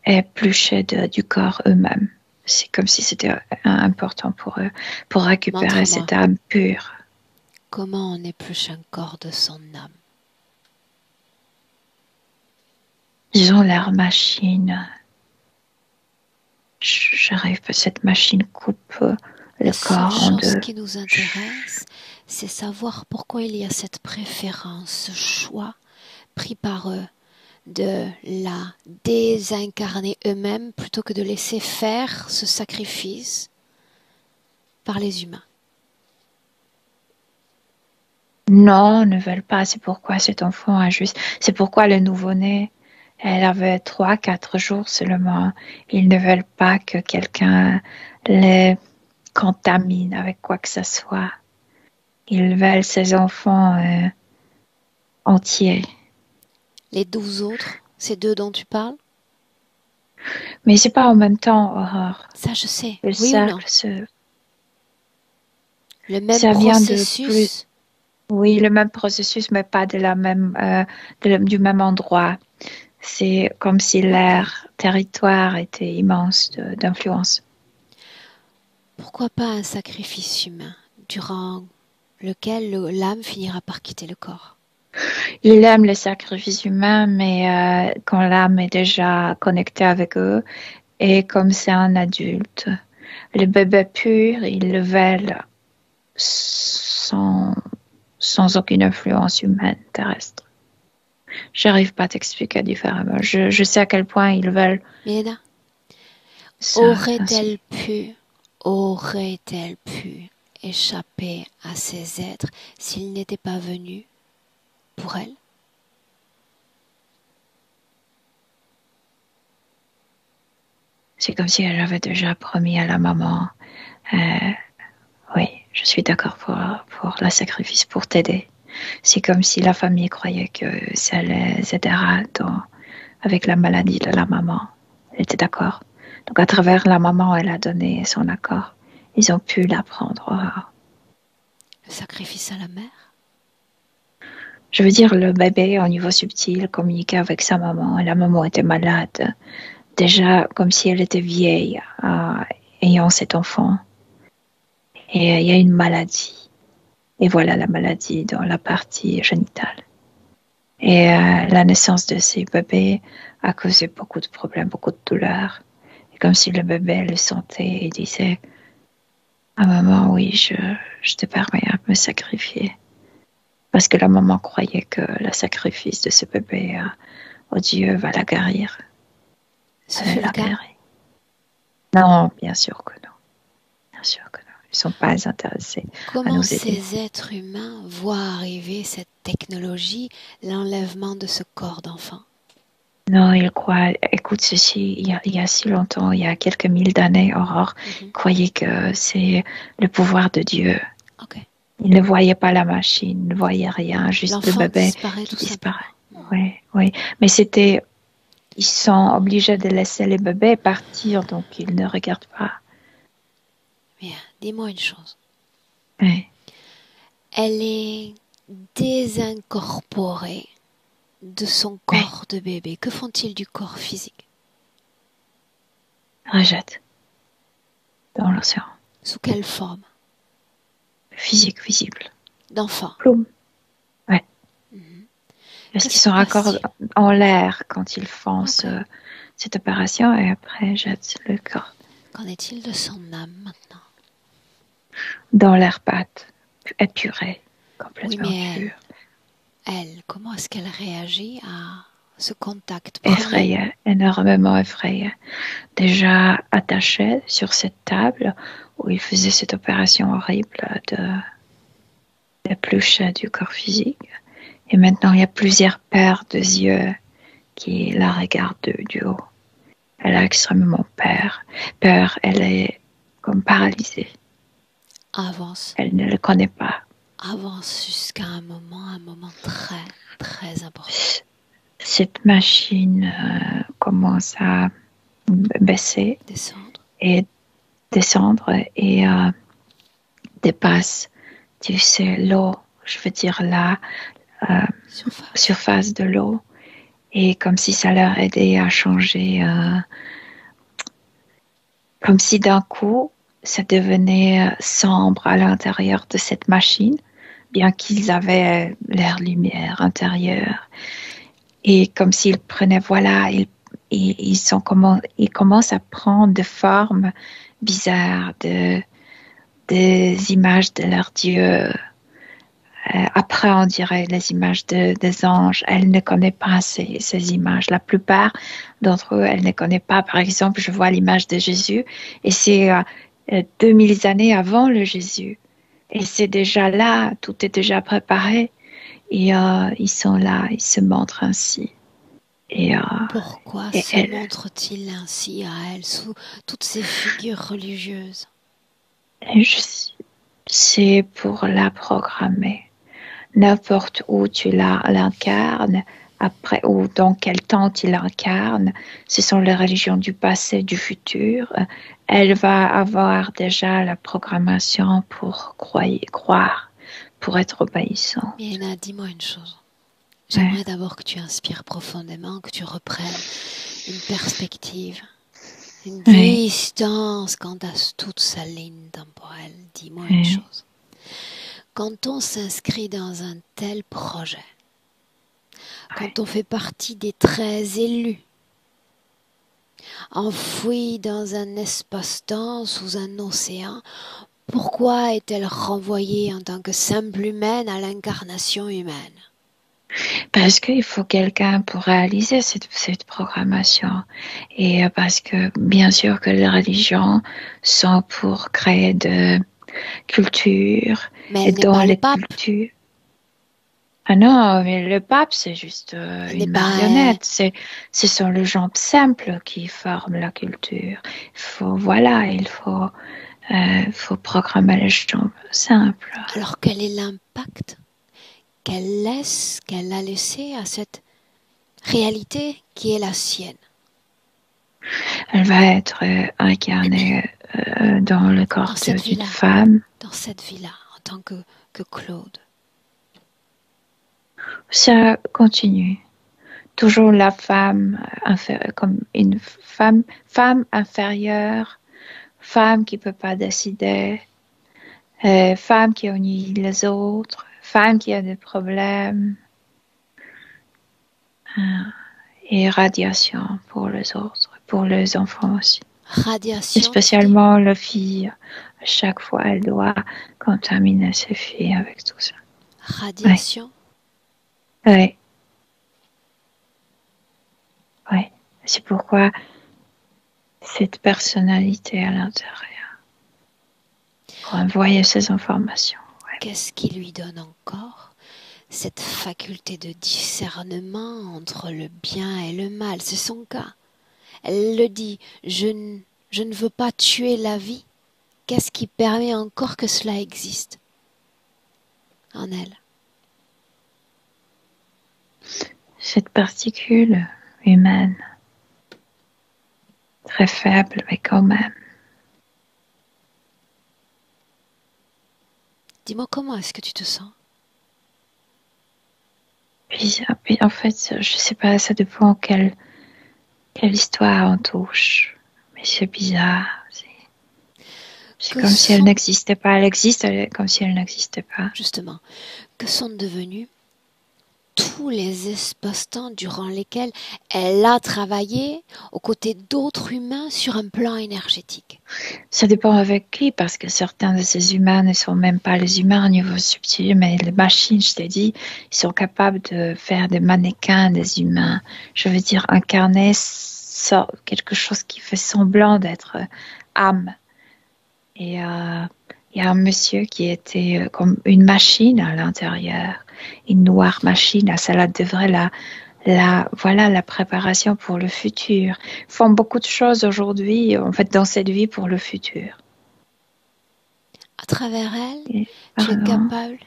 éplucher du corps eux-mêmes. C'est comme si c'était important pour eux, pour récupérer cette âme pure. Comment on épluche un corps de son âme? Ils ont leur machine. J'arrive, cette machine coupe le corps en deux. La seule chose qui nous intéresse, c'est savoir pourquoi il y a cette préférence, ce choix pris par eux de la désincarner eux-mêmes plutôt que de laisser faire ce sacrifice par les humains. Non, ne veulent pas. C'est pourquoi cet enfant a juste... C'est pourquoi le nouveau-né, elle avait 3-4 jours seulement. Ils ne veulent pas que quelqu'un les contamine avec quoi que ce soit. Ils veulent ces enfants entiers. Les 12 autres, ces 2 dont tu parles? Mais c'est pas en même temps, Aurore. Ça, je sais. Le oui cercle, ou non? Le même ça processus? Vient de plus... Oui, le même processus, mais pas de la même, du même endroit. C'est comme si leur territoire était immense d'influence. Pourquoi pas un sacrifice humain durant lequel l'âme finira par quitter le corps? Il aime les sacrifices humains, mais quand l'âme est déjà connectée avec eux, et comme c'est un adulte, le bébé pur, ils le veulent sans aucune influence humaine terrestre. J'arrive pas à t'expliquer différemment. Je sais à quel point ils veulent. Milena, aurait-elle pu échapper à ces êtres s'ils n'étaient pas venus pour elle? C'est comme si elle avait déjà promis à la maman, oui, je suis d'accord pour le sacrifice, pour t'aider. C'est comme si la famille croyait que ça les aidera avec la maladie de la maman. Elle était d'accord. Donc à travers la maman, elle a donné son accord. Ils ont pu l'apprendre. Le sacrifice à la mère? Je veux dire, le bébé, au niveau subtil, communiquait avec sa maman. La maman était malade. Déjà, comme si elle était vieille, ayant cet enfant. Et il y a une maladie. Et voilà la maladie dans la partie génitale. Et la naissance de ces bébés a causé beaucoup de problèmes, beaucoup de douleurs. Et comme si le bébé le sentait et disait: ah maman, oui, je te permets de me sacrifier. Parce que la maman croyait que le sacrifice de ce bébé au Dieu va la guérir. Ce fut le cas? Non, bien sûr que non. Bien sûr que non. Ils ne sont pas intéressés à nous aider. Comment ces êtres humains voient arriver cette technologie, l'enlèvement de ce corps d'enfant? Non, ils croient, écoute ceci, il y a si longtemps, il y a quelques mille d'années, Aurore, croyaient que c'est le pouvoir de Dieu. Okay. Ils ne voyaient pas la machine, ils ne voyaient rien, juste le bébé qui disparaît. Oui, oui. Mais ils sont obligés de laisser les bébés partir, donc ils ne regardent pas. Bien, dis-moi une chose. Oui. Elle est désincorporée de son corps de bébé. Que font-ils du corps physique? Rejette dans l'océan. Sous quelle forme? Physique, visible. D'enfant. Plume. Ouais. Parce qu'ils sont encore en l'air quand ils font cette opération et après jettent le corps. Qu'en est-il de son âme maintenant? Dans l'air pâte, épurée, complètement pure. Elle, comment est-ce qu'elle réagit à ce contact? Effrayée, énormément effrayée. Déjà attachée sur cette table où il faisait cette opération horrible d'éplucher du corps physique. Et maintenant, il y a plusieurs paires de yeux qui la regardent du haut. Elle a extrêmement peur. Elle est comme paralysée. Avance. Elle ne le connaît pas. Avance jusqu'à un moment très, très important. Cette machine commence à baisser. Descendre et dépasse, tu sais, l'eau, je veux dire la surface de l'eau. Et comme si ça leur aidait à changer, comme si d'un coup, ça devenait sombre à l'intérieur de cette machine, bien qu'ils avaient leur lumière intérieure. Et comme s'ils prenaient, ils commencent à prendre des formes bizarres, des images de leur Dieu. Après, on dirait les images des anges. Elle ne connaît pas ces images. La plupart d'entre eux, elle ne connaît pas. Par exemple, je vois l'image de Jésus et c'est 2000 années avant le Jésus. Et c'est déjà là, tout est déjà préparé. Et ils sont là, ils se montrent ainsi. Pourquoi se montre-t-il ainsi à elle, sous toutes ces figures religieuses? C'est pour la programmer. N'importe où tu l'incarnes, après ou dans quel temps tu l'incarnes, ce sont les religions du passé, du futur. Elle va avoir déjà la programmation pour croire, pour être obéissant. Miena, dis-moi une chose. J'aimerais d'abord que tu inspires profondément, que tu reprennes une perspective, une distance quant à toute sa ligne temporelle. Dis-moi une chose. Quand on s'inscrit dans un tel projet, quand on fait partie des très élus, enfouis dans un espace-temps sous un océan, pourquoi est-elle renvoyée en tant que simple humaine à l'incarnation humaine? Parce qu'il faut quelqu'un pour réaliser cette programmation. Et parce que, bien sûr, que les religions sont pour créer de culture. Mais elle n'est pas le pape. Ah non, mais le pape, c'est juste Ce n'est une pas... marionnette. Ce sont les gens simples qui forment la culture. Il faut programmer les gens simples. Alors quel est l'impact qu'elle a laissé à cette réalité qui est la sienne Elle va être incarnée dans le dans corps cette d'une vie-là, femme. en tant que Claude? Ça continue. Toujours la femme, comme une femme inférieure, femme qui ne peut pas décider, femme qui ennuie les autres, femme qui a des problèmes, et radiation pour les autres, pour les enfants aussi. Et Radiation, spécialement la fille, à chaque fois, elle doit contaminer ses filles avec tout ça. radiation. Oui, oui. C'est pourquoi cette personnalité à l'intérieur, pour envoyer ces informations. Ouais. Qu'est-ce qui lui donne encore cette faculté de discernement entre le bien et le mal? C'est son cas. Elle le dit, je ne veux pas tuer la vie. Qu'est-ce qui permet encore que cela existe en elle? Cette particule humaine, très faible, mais quand même. Dis-moi comment est-ce que tu te sens? Puis, en fait, je sais pas, ça dépend quelle histoire on touche. Mais c'est bizarre. C'est Que comme si elle sont, n'existait pas. Elle existe, comme si elle n'existait pas. justement, que sont devenus tous les espaces-temps durant lesquels elle a travaillé aux côtés d'autres humains sur un plan énergétique? Ça dépend avec qui, parce que certains de ces humains ne sont même pas les humains au niveau subtil, mais les machines, je t'ai dit, ils sont capables de faire des mannequins des humains. Je veux dire, incarner quelque chose qui fait semblant d'être âme. Et il y a un monsieur qui était comme une machine à l'intérieur, une noire machine. Ça devrait voilà la préparation pour le futur. Ils font beaucoup de choses aujourd'hui, en fait, dans cette vie pour le futur. À travers elle, Et, tu es pardon, capable,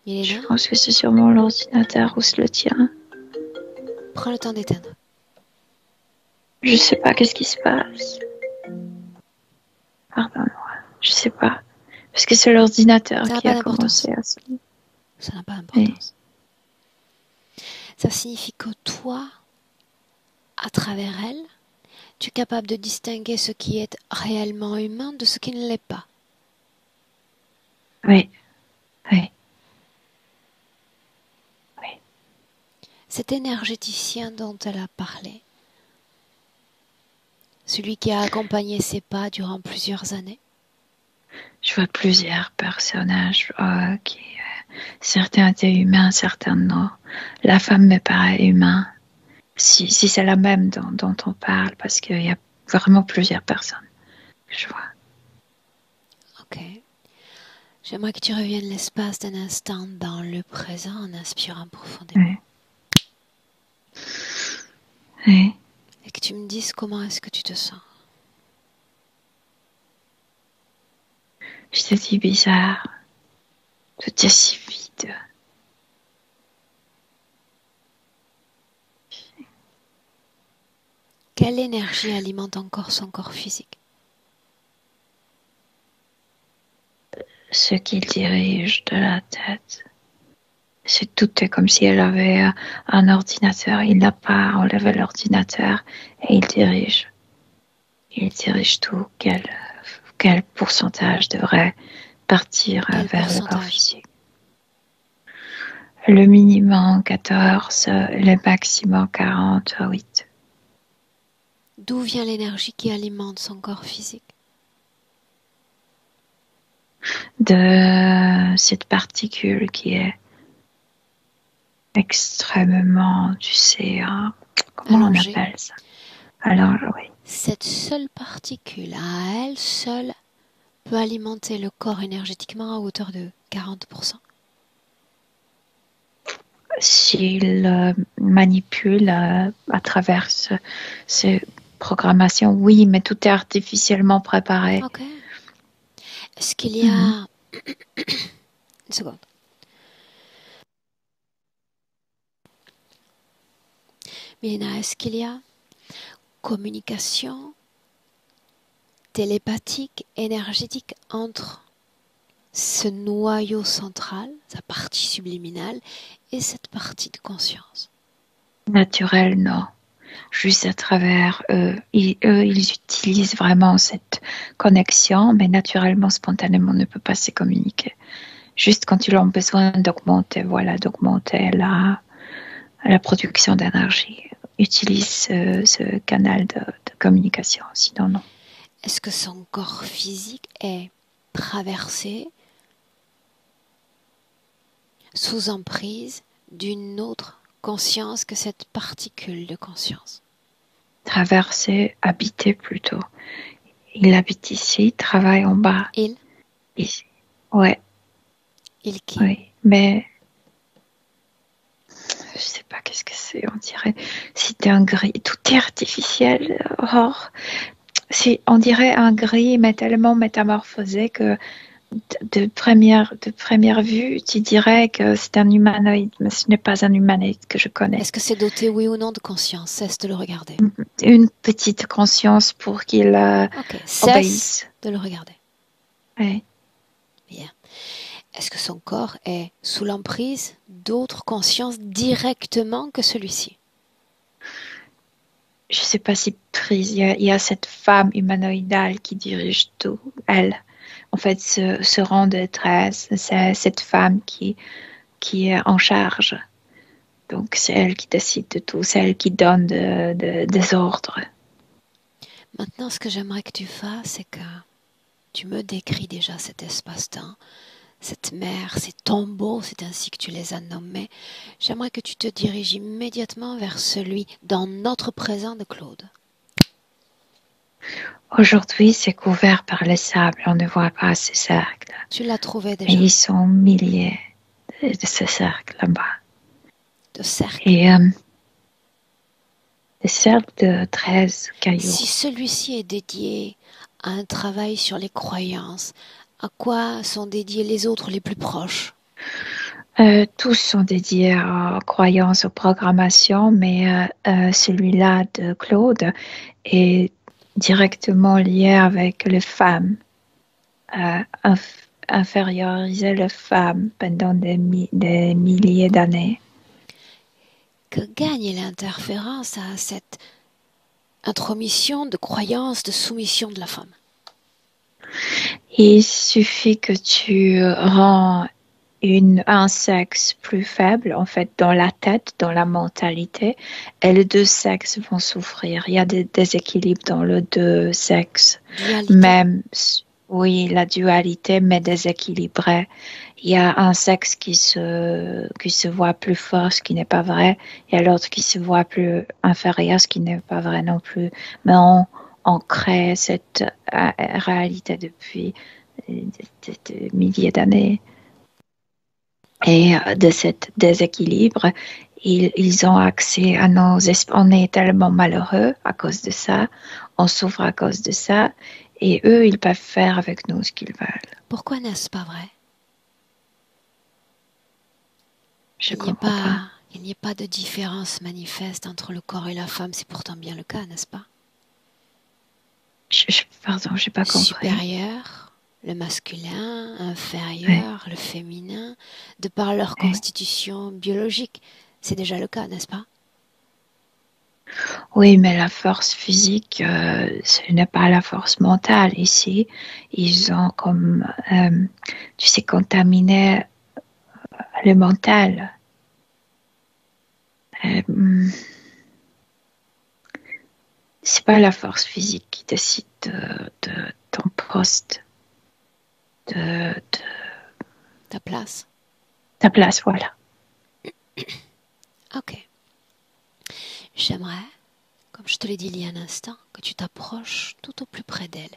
je Milena, pense que c'est sûrement l'ordinateur ou c'est le tien. prends le temps d'éteindre. Je sais pas qu'est-ce qui se passe. Pardon-moi, je sais pas. Parce que c'est l'ordinateur Ça n'a qui pas a d'importance. commencé à sonner. Ça n'a pas Oui. d'importance. Ça signifie que toi, à travers elle, tu es capable de distinguer ce qui est réellement humain de ce qui ne l'est pas. Oui, oui, oui. Cet énergéticien dont elle a parlé, celui qui a accompagné ses pas durant plusieurs années, Je vois plusieurs personnages certains étaient humains, certains non. La femme me paraît humain. Si c'est la même dont on parle, parce qu'il y a vraiment plusieurs personnes que je vois. ok. J'aimerais que tu reviennes l'espace d'un instant dans le présent en inspirant profondément. Oui. Oui. Et que tu me dises comment est-ce que tu te sens. Je te dis bizarre. Tout est si vide. Quelle énergie alimente encore son corps physique? Ce qu'il dirige de la tête. C'est tout est comme si elle avait un ordinateur. Il n'a pas enlevé l'ordinateur et il dirige. Il dirige tout. Quel pourcentage devrait partir Quel vers le corps pourcentage? physique? Le minimum 14, le maximum 48. D'où vient l'énergie qui alimente son corps physique? De cette particule qui est extrêmement, tu sais, comment Allongée. on appelle ça? Alors, oui. Cette seule particule, à elle seule, peut alimenter le corps énergétiquement à hauteur de 40%. s'il manipule à travers ces programmations, oui, mais tout est artificiellement préparé. Ok. Est-ce qu'il y a... Une seconde. Mélina, est-ce qu'il y a communication télépathique, énergétique entre ce noyau central, sa partie subliminale, et cette partie de conscience? Naturel, non. Juste à travers eux. Ils utilisent vraiment cette connexion, mais naturellement, spontanément, on ne peut pas se communiquer. Juste quand ils ont besoin d'augmenter, d'augmenter la production d'énergie. Utilise ce canal de communication, sinon non. Est-ce que son corps physique est traversé sous emprise d'une autre conscience que cette particule de conscience? Traverser, habiter plutôt. Il habite ici, travaille en bas. Il? Ici. Ouais. Il qui? Oui, mais je sais pas qu'est-ce que c'est, on dirait. C'est un gris, tout est artificiel. On dirait un gris, mais tellement métamorphosé que de première vue, tu dirais que c'est un humanoïde, mais ce n'est pas un humanoïde que je connais. Est-ce que c'est doté, oui ou non, de conscience? Cesse de le regarder. Une petite conscience pour qu'il obéisse. Cesse de le regarder. Oui. Bien. Est-ce que son corps est sous l'emprise d'autres consciences directement que celui-ci? Je ne sais pas si prise. Il y a cette femme humanoïdale qui dirige tout. Elle, en fait, ce rang de 13, c'est cette femme qui est en charge. Donc, c'est elle qui décide de tout. C'est elle qui donne des ordres. Maintenant, ce que j'aimerais que tu fasses, c'est que tu me décris déjà cet espace-temps, cette mer, ces tombeaux, c'est ainsi que tu les as nommés. J'aimerais que tu te diriges immédiatement vers celui dans notre présent de Claude. Aujourd'hui, c'est couvert par les sables. On ne voit pas ces cercles. Tu l'as trouvé déjà? Mais ils sont milliers de ces cercles là-bas. De cercles? Et des cercles de 13 cailloux. Si celui-ci est dédié à un travail sur les croyances, à quoi sont dédiés les autres les plus proches? Tous sont dédiés aux croyances, aux programmations, mais celui-là de Claude est directement lié avec les femmes, inférioriser les femmes pendant des milliers d'années. Que gagne l'interférence à cette intromission de croyances, de soumission de la femme? Il suffit que tu rends un sexe plus faible, en fait, dans la tête, dans la mentalité, et les deux sexes vont souffrir. Il y a des déséquilibres dans les deux sexes. Dualité. Même, oui, la dualité, mais déséquilibrée. Il y a un sexe qui se voit plus fort, ce qui n'est pas vrai. Il y a l'autre qui se voit plus inférieur, ce qui n'est pas vrai non plus. Mais on crée cette réalité depuis des milliers d'années. Et de cet déséquilibre, ils ont accès à nos esprits. On est tellement malheureux à cause de ça, on souffre à cause de ça, et eux, ils peuvent faire avec nous ce qu'ils veulent. Pourquoi n'est-ce pas vrai? Je comprends pas. Il n'y a pas de différence manifeste entre le corps et la femme, c'est pourtant bien le cas, n'est-ce pas? Pardon, j'ai pas compris. Supérieur, le masculin, inférieur, le féminin, de par leur constitution biologique, c'est déjà le cas, n'est-ce pas? Oui, mais la force physique, ce n'est pas la force mentale ici. Ils ont contaminé le mental. C'est pas la force physique qui décide de ton poste, de Ta place. ta place, voilà. Ok. J'aimerais, comme je te l'ai dit il y a un instant, que tu t'approches tout au plus près d'elle.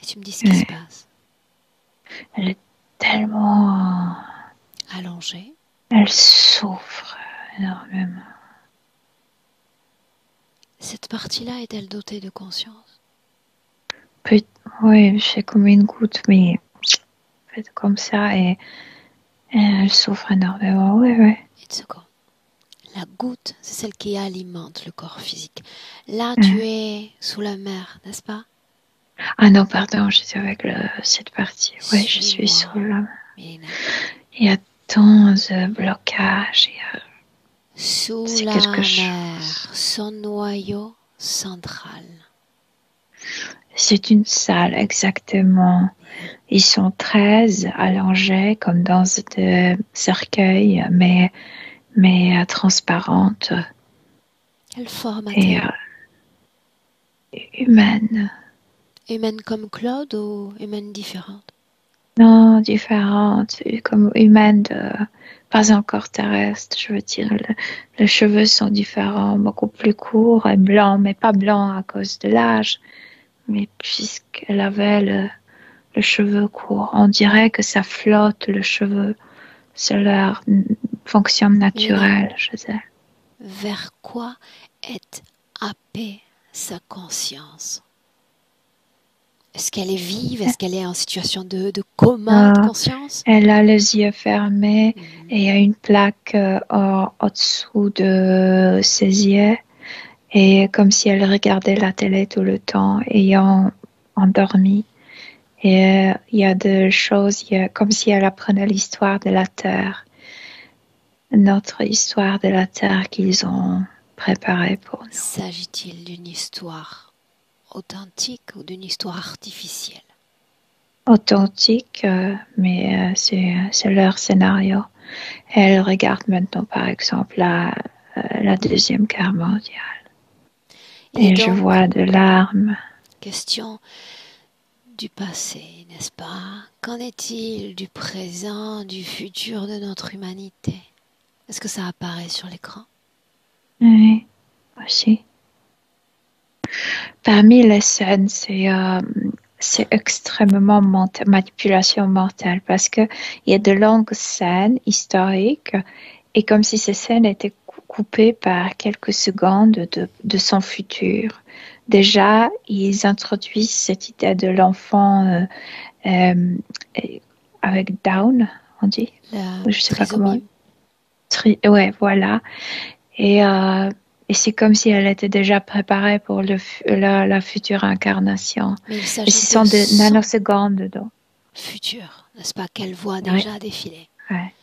Et tu me dis ce qui se passe. Elle est tellement allongée. Elle souffre énormément. Cette partie-là est-elle dotée de conscience? Oui, c'est comme une goutte, mais faite comme ça et elle souffre énormément. Oui. Une seconde. La goutte, c'est celle qui alimente le corps physique. Là, tu es sous la mer, n'est-ce pas? Ah non, pardon, j'étais avec cette partie. Oui, je suis Suis-moi, sous la mer. Mélina. Il y a tant de blocages. Sous C'est la quelque mer, chose. son noyau central. C'est une salle, exactement. Ils sont 13 allongés comme dans des cercueils, mais transparentes Quelle forme et a-t-elle? humaines. Humaine comme Claude ou humaine différente? Non, différentes, comme humaines, pas encore terrestres. Je veux dire, les cheveux sont différents, beaucoup plus courts et blancs, mais pas blancs à cause de l'âge, mais puisqu'elle avait le cheveu court. On dirait que ça flotte, le cheveu. C'est leur fonction Mélina, naturelle, je sais. vers quoi est happée sa conscience? Est-ce qu'elle est vive? Est-ce qu'elle est en situation de coma de conscience? Elle a les yeux fermés Mhm. et il y a une plaque au-dessous de ses yeux. Et comme si elle regardait la télé tout le temps, ayant endormi. Et il y a des choses, comme si elle apprenait l'histoire de la Terre, notre histoire de la Terre qu'ils ont préparée pour nous. S'agit-il d'une histoire authentique ou d'une histoire artificielle? Authentique, mais c'est leur scénario. Elle regarde maintenant, par exemple, la Deuxième Guerre mondiale. Il est Et je donc vois de larmes. question du passé, n'est-ce pas? Qu'en est-il du présent, du futur de notre humanité? Est-ce que ça apparaît sur l'écran? Oui, aussi. Parmi les scènes, c'est extrêmement manipulation mentale parce que il y a de longues scènes historiques et comme si ces scènes étaient coupées par quelques secondes de son futur. Déjà, ils introduisent cette idée de l'enfant euh, avec Down, on dit. La Je sais pas comment. trisomie. Ouais, voilà. Et c'est comme si elle était déjà préparée pour la future incarnation. Mais il Et s'agit ce de sont des son nanosecondes dedans. futur, n'est-ce pas? Qu'elle voit Oui, déjà défiler. ouais.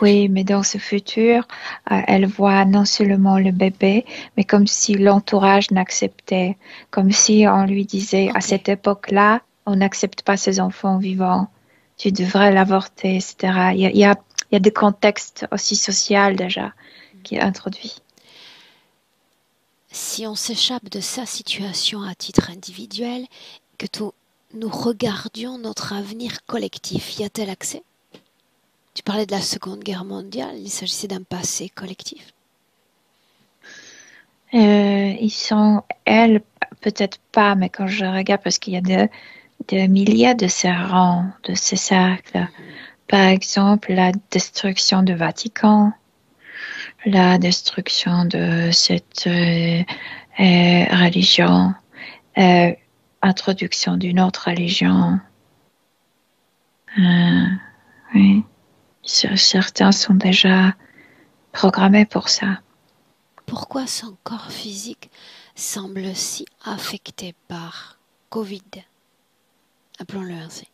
Oui, mais dans ce futur, elle voit non seulement le bébé, mais comme si l'entourage n'acceptait, comme si on lui disait à Ok. cette époque-là, on n'accepte pas ces enfants vivants, tu devrais l'avorter, etc. Il y a des contextes aussi sociaux déjà qui est introduit. Si on s'échappe de sa situation à titre individuel, que nous regardions notre avenir collectif, y a-t-elle accès? Tu parlais de la Seconde Guerre mondiale, il s'agissait d'un passé collectif. Ils sont, elles, peut-être pas, mais quand je regarde, parce qu'il y a des milliers de ces rangs, de ces cercles. Par exemple, la destruction du Vatican, la destruction de cette religion, euh, introduction d'une autre religion. Oui, certains sont déjà programmés pour ça. Pourquoi son corps physique semble si affecté par Covid? Appelons-le ainsi.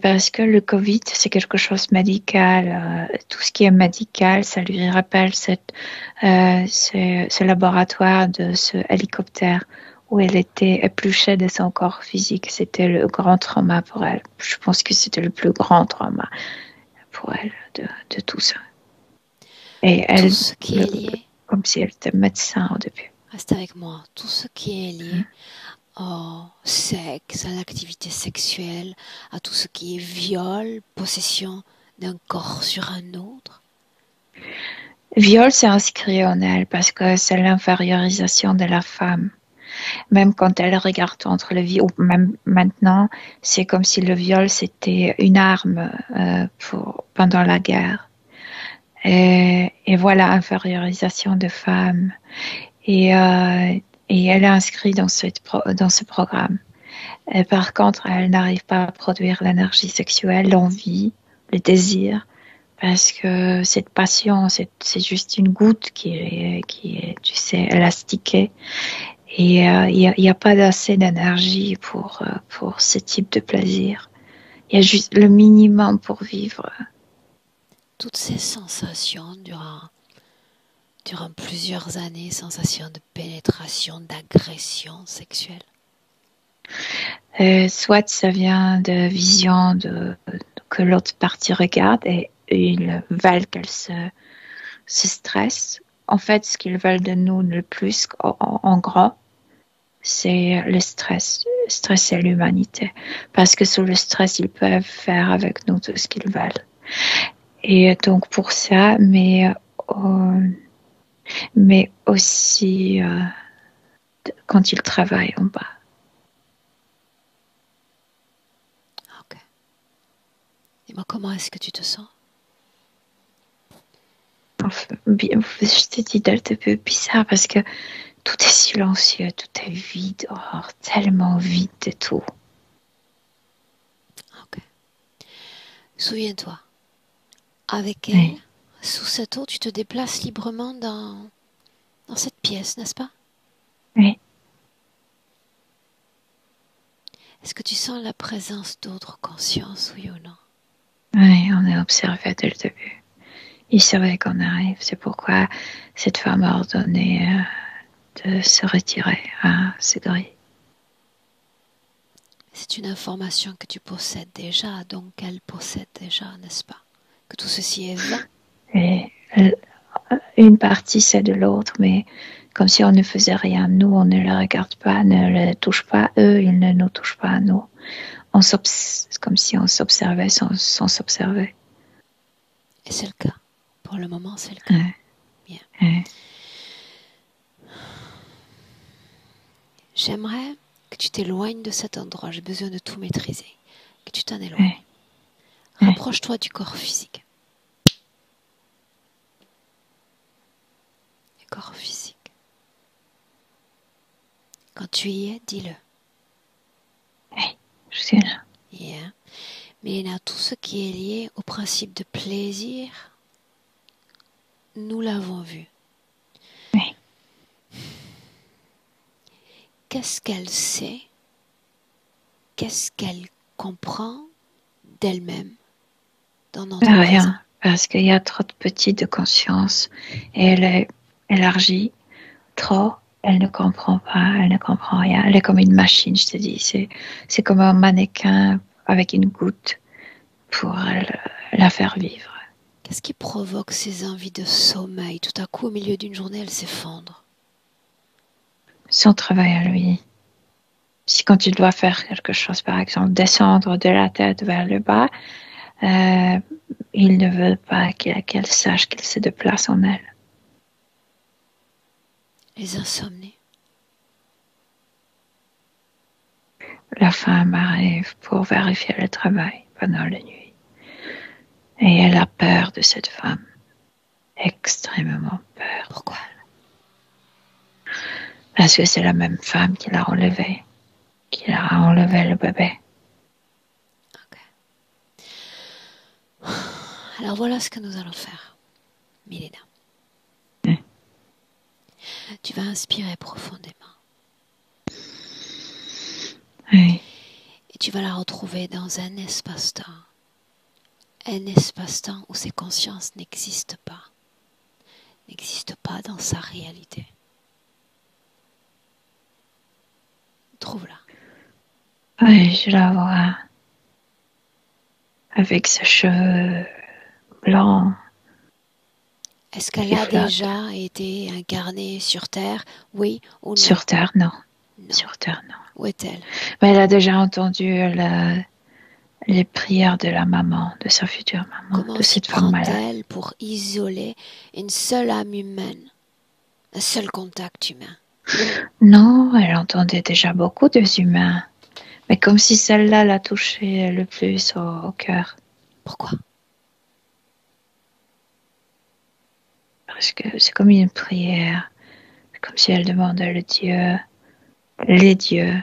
Parce que le Covid, c'est quelque chose de médical. Tout ce qui est médical, ça lui rappelle ce laboratoire de ce hélicoptère où elle était épluchée de son corps physique. C'était le grand trauma pour elle. Je pense que c'était le plus grand trauma pour elle de tout ça. Et Tout elle, ce qui est lié, comme si elle était médecin au début. reste avec moi, tout ce qui est lié au sexe, à l'activité sexuelle, à tout ce qui est viol, possession d'un corps sur un autre. Viol, c'est inscrit en elle parce que c'est l'infériorisation de la femme. Même quand elle regarde entre le viol, ou même maintenant, c'est comme si le viol c'était une arme pendant la guerre. Et voilà, infériorisation de femmes. Et elle est inscrite dans ce programme. Et par contre, elle n'arrive pas à produire l'énergie sexuelle, l'envie, le désir, parce que cette passion, c'est juste une goutte qui est, tu sais, élastiquée. Et il n'y a pas assez d'énergie pour ce type de plaisir. Il y a juste le minimum pour vivre. Toutes ces sensations durant plusieurs années, sensations de pénétration, d'agression sexuelle. Soit ça vient de vision que l'autre partie regarde et ils veulent qu'elle se stresse. En fait, ce qu'ils veulent de nous le plus, en gros, c'est le stress. Stresser l'humanité. Parce que sous le stress, ils peuvent faire avec nous tout ce qu'ils veulent. Et donc pour ça, mais aussi quand ils travaillent en bas. Ok. Dis-moi, comment est-ce que tu te sens? Enfin, je te dis d'un peu bizarre parce que tout est silencieux, tout est vide, tellement vide de tout. Ok. Souviens-toi, avec elle, sous cette eau, tu te déplaces librement dans cette pièce, n'est-ce pas? Oui. Est-ce que tu sens la présence d'autres consciences, oui ou non? Oui, on est observé dès le début. Il savait qu'on arrive, c'est pourquoi cette femme a ordonné de se retirer à Ségris. C'est une information que tu possèdes déjà, donc elle possède déjà, n'est-ce pas? Que tout ceci est vain. Et une partie c'est de l'autre, mais comme si on ne faisait rien. Nous, on ne le regarde pas, ne le touche pas. Eux, ils ne nous touchent pas à nous. C'est comme si on s'observait sans s'observer. Et c'est le cas. Pour le moment, c'est le cas. Bien. J'aimerais que tu t'éloignes de cet endroit. J'ai besoin de tout maîtriser. Que tu t'en éloignes. Rapproche-toi du corps physique. Du corps physique. Quand tu y es, dis-le. Oui, je suis là. Yeah. Mais là, tout ce qui est lié au principe de plaisir, nous l'avons vu. Oui. Qu'est-ce qu'elle sait? Qu'est-ce qu'elle comprend d'elle-même dans notre présent? Rien, parce qu'il y a trop de petites de conscience et elle est élargie trop. Elle ne comprend pas, elle ne comprend rien. Elle est comme une machine, je te dis. C'est comme un mannequin avec une goutte pour la faire vivre. Qu'est-ce qui provoque ces envies de sommeil? Tout à coup, au milieu d'une journée, elle s'effondre. Son travail à lui. Si quand il doit faire quelque chose, par exemple, descendre de la tête vers le bas, il ne veut pas qu'elle sache qu'il se déplace en elle. Les insomnies. La femme arrive pour vérifier le travail pendant la nuit. Et elle a peur de cette femme. Extrêmement peur. Pourquoi? Parce que c'est la même femme qui l'a enlevé le bébé. Ok. Alors voilà ce que nous allons faire, Milena. Tu vas inspirer profondément. Oui. Et tu vas la retrouver dans un espace-temps. Un espace-temps où ces consciences n'existent pas. N'existent pas dans sa réalité. Trouve-la. Oui, je la vois. Avec ses cheveux blancs. Est-ce qu'elle a déjà été incarnée sur Terre? Oui ou non? Sur Terre, non. Sur Terre, non. Où est-elle? Mais elle a déjà entendu les prières de la maman, de sa future maman, Comment de cette femme malade. Comment s'y prend-elle pour isoler une seule âme humaine, un seul contact humain? Non, elle entendait déjà beaucoup des humains. Mais comme si celle-là la touchait le plus au cœur. Pourquoi? Parce que c'est comme une prière. C'est comme si elle demandait les dieux,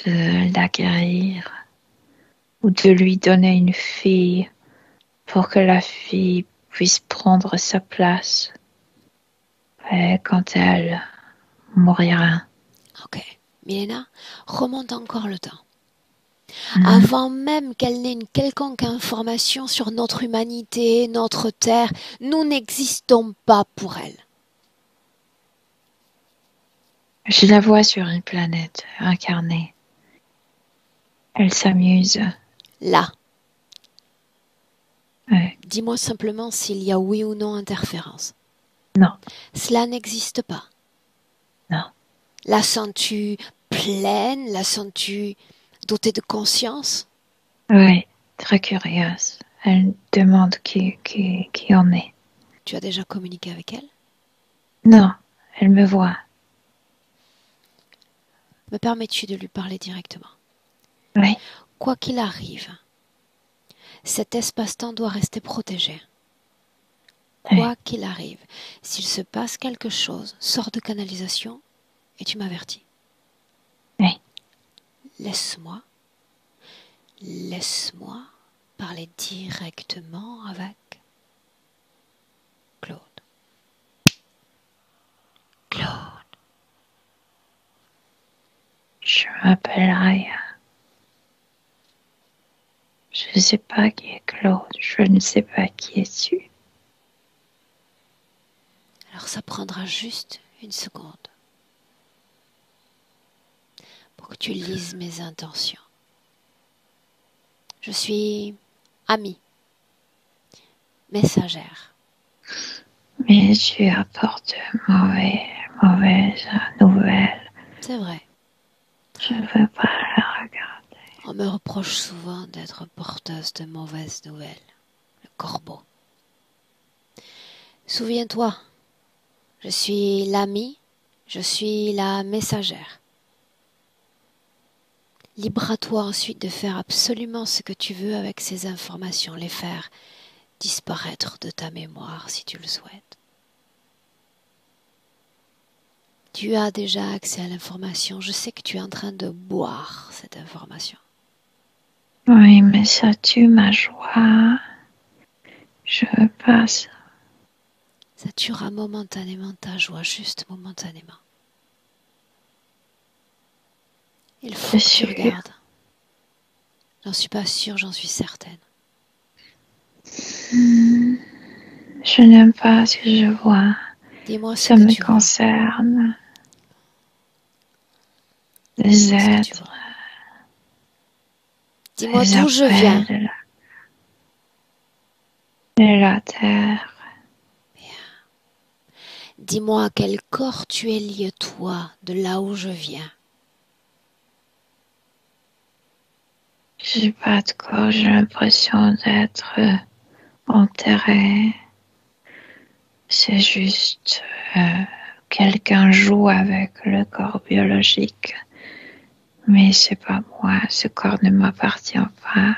de la guérir ou de lui donner une fille pour que la fille puisse prendre sa place et quand elle mourra. Ok. Milena, remonte encore le temps. Mhm. Avant même qu'elle n'ait une quelconque information sur notre humanité, notre terre, nous n'existons pas pour elle. Je la vois sur une planète incarnée. Elle s'amuse. Là, Ouais. dis-moi simplement s'il y a oui ou non interférence. Non, Cela n'existe pas. non. La sens-tu pleine? La sens-tu dotée de conscience? Oui, très curieuse. Elle demande qui en est. Tu as déjà communiqué avec elle? Non, elle me voit. Me permets-tu de lui parler directement? Oui, Quoi qu'il arrive, cet espace-temps doit rester protégé. oui, Quoi qu'il arrive, s'il se passe quelque chose, sors de canalisation et tu m'avertis. oui. Laisse-moi parler directement avec Claude. Claude, Je m'appelle Raya. Je ne sais pas qui est Claude. Je ne sais pas qui es-tu. alors ça prendra juste une seconde pour que tu lises mes intentions. Je suis amie, messagère. Mais tu apportes mauvaises nouvelles. C'est vrai, Je ne veux pas la regarder. on me reproche souvent d'être porteuse de mauvaises nouvelles. Le corbeau. Souviens-toi, je suis l'amie, je suis la messagère. Libre à toi ensuite de faire absolument ce que tu veux avec ces informations, les faire disparaître de ta mémoire si tu le souhaites. Tu as déjà accès à l'information, je sais que tu es en train de boire cette information. Oui, mais ça tue ma joie. Je veux pas ça. Ça tuera momentanément ta joie, juste momentanément. Il faut que tu regardes. J'en suis pas sûre, j'en suis certaine. Je n'aime pas ce que je vois. Dis-moi ce Ça que me tu vois. concerne. Des Dis-moi ce que tu êtres, vois. Dis-moi des d'où je appels viens. de la terre. Dis-moi à quel corps tu es lié, toi, de là où je viens. J'ai pas de corps, j'ai l'impression d'être enterrée. C'est juste quelqu'un joue avec le corps biologique. Mais c'est pas moi, ce corps ne m'appartient pas.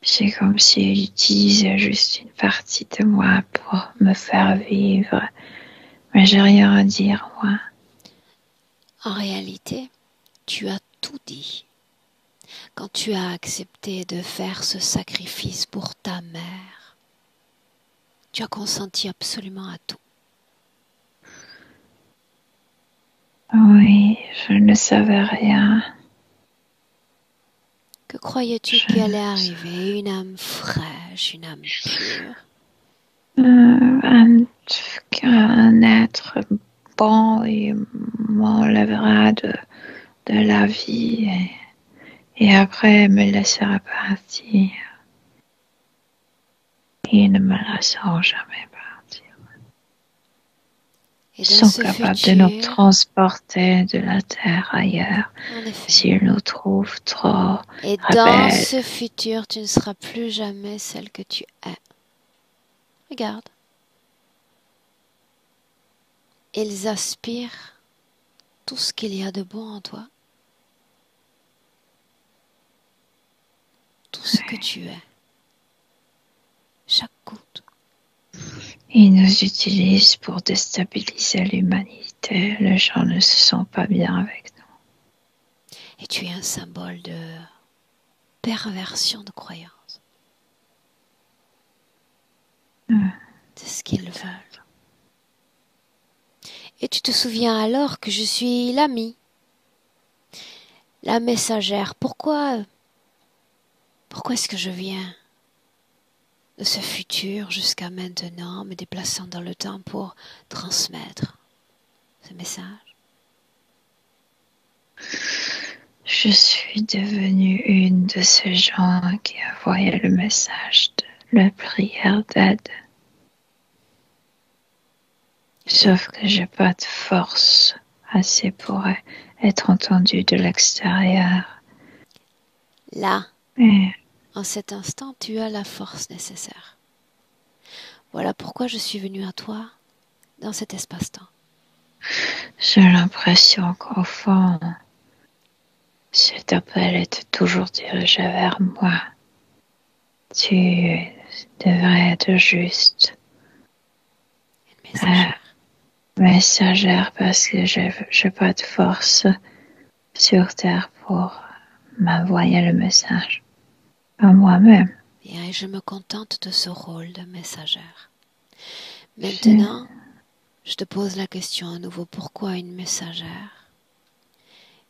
C'est comme s'il utilisait juste une partie de moi pour me faire vivre. Mais j'ai rien à dire, moi. En réalité, tu as tout dit. Quand tu as accepté de faire ce sacrifice pour ta mère, tu as consenti absolument à tout. Oui, je ne savais rien. Que croyais-tu Je qui ne allait sais- arriver? Une âme fraîche, une âme pure. un être bon, il m'enlèvera de la vie et après me laissera partir. Ils ne me laisseront jamais partir. Et Ils dans sont ce capables de nous futur, transporter de la terre ailleurs en effet, s'ils nous trouvent trop et dans rebelles. ce futur, tu ne seras plus jamais celle que tu es. Regarde. Ils aspirent tout ce qu'il y a de bon en toi, tout ce que tu es, chaque goutte. Ils nous utilisent pour déstabiliser l'humanité. Les gens ne se sentent pas bien avec nous. Et tu es un symbole de perversion de croyance. C'est ce qu'ils veulent. Et tu te souviens alors que je suis l'amie, la messagère. Pourquoi est-ce que je viens de ce futur jusqu'à maintenant, me déplaçant dans le temps pour transmettre ce message? Je suis devenue une de ces gens qui envoyaient le message de la prière d'aide. Sauf que j'ai pas de force assez pour être entendue de l'extérieur. Là, Et en cet instant, tu as la force nécessaire. Voilà pourquoi je suis venue à toi dans cet espace-temps. j'ai l'impression qu'au fond, cet appel est toujours dirigé vers moi. Tu devrais être juste Une messagère. messagère parce que j'ai pas de force sur Terre pour m'envoyer le message à moi-même. Bien, et je me contente de ce rôle de messagère. Maintenant, je te pose la question à nouveau. Pourquoi une messagère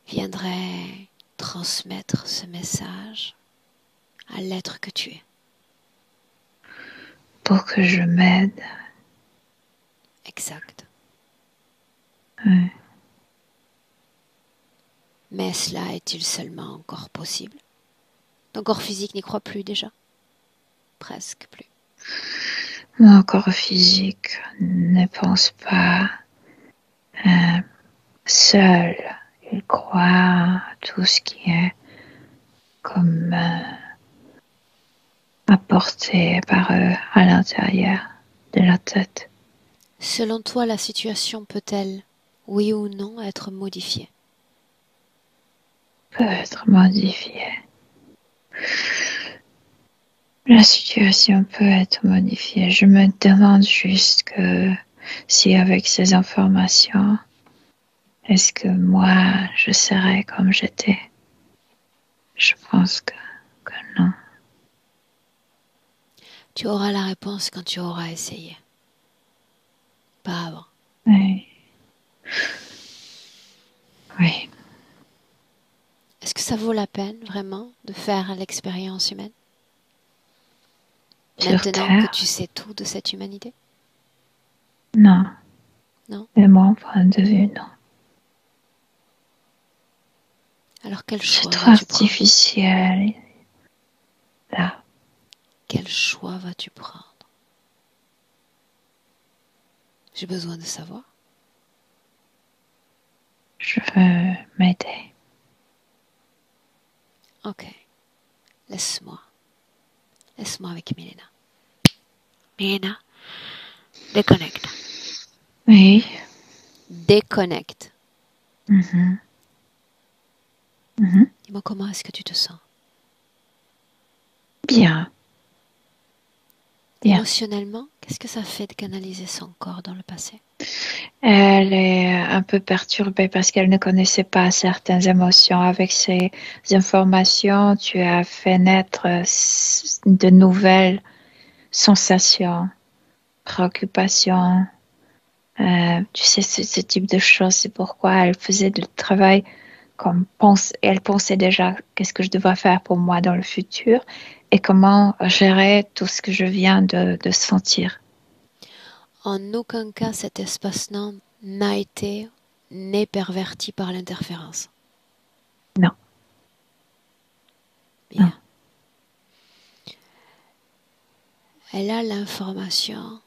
viendrait transmettre ce message à l'être que tu es? Pour que je m'aide. Exact. Ouais. Mais cela est-il seulement encore possible? Ton corps physique n'y croit plus déjà? Presque plus. Mon corps physique ne pense pas seul. Il croit à tout ce qui est comme apporté par eux à l'intérieur de la tête. Selon toi, la situation peut-elle, oui ou non, être modifiée? Peut être modifiée. La situation peut être modifiée. Je me demande juste que si avec ces informations, est-ce que moi, je serais comme j'étais? Je pense que non. Tu auras la réponse quand tu auras essayé. Pas avant. Oui. Oui. Est-ce que ça vaut la peine, vraiment, de faire l'expérience humaine? Sur Maintenant que Terre, tu sais tout de cette humanité? non. Non? De mon point de vue, non. Alors quel C'est choix trop vas-tu prendre? artificiel. Là, Quel choix vas-tu prendre? J'ai besoin de savoir. je veux m'aider. Ok. Laisse-moi. Laisse-moi avec Milena. Milena, déconnecte. Oui. Déconnecte. Mhm. Mhm. Dis-moi comment est-ce que tu te sens? Bien. Bien. Émotionnellement, qu'est-ce que ça fait de canaliser son corps dans le passé? Elle est un peu perturbée parce qu'elle ne connaissait pas certaines émotions. Avec ces informations, tu as fait naître de nouvelles sensations, préoccupations. Tu sais, ce type de choses, c'est pourquoi elle faisait du travail elle pensait déjà qu'est-ce que je devrais faire pour moi dans le futur et comment gérer tout ce que je viens de sentir. En aucun cas cet espace-temps n'a été n'est perverti par l'interférence. Non, non. Bien. Elle a l'information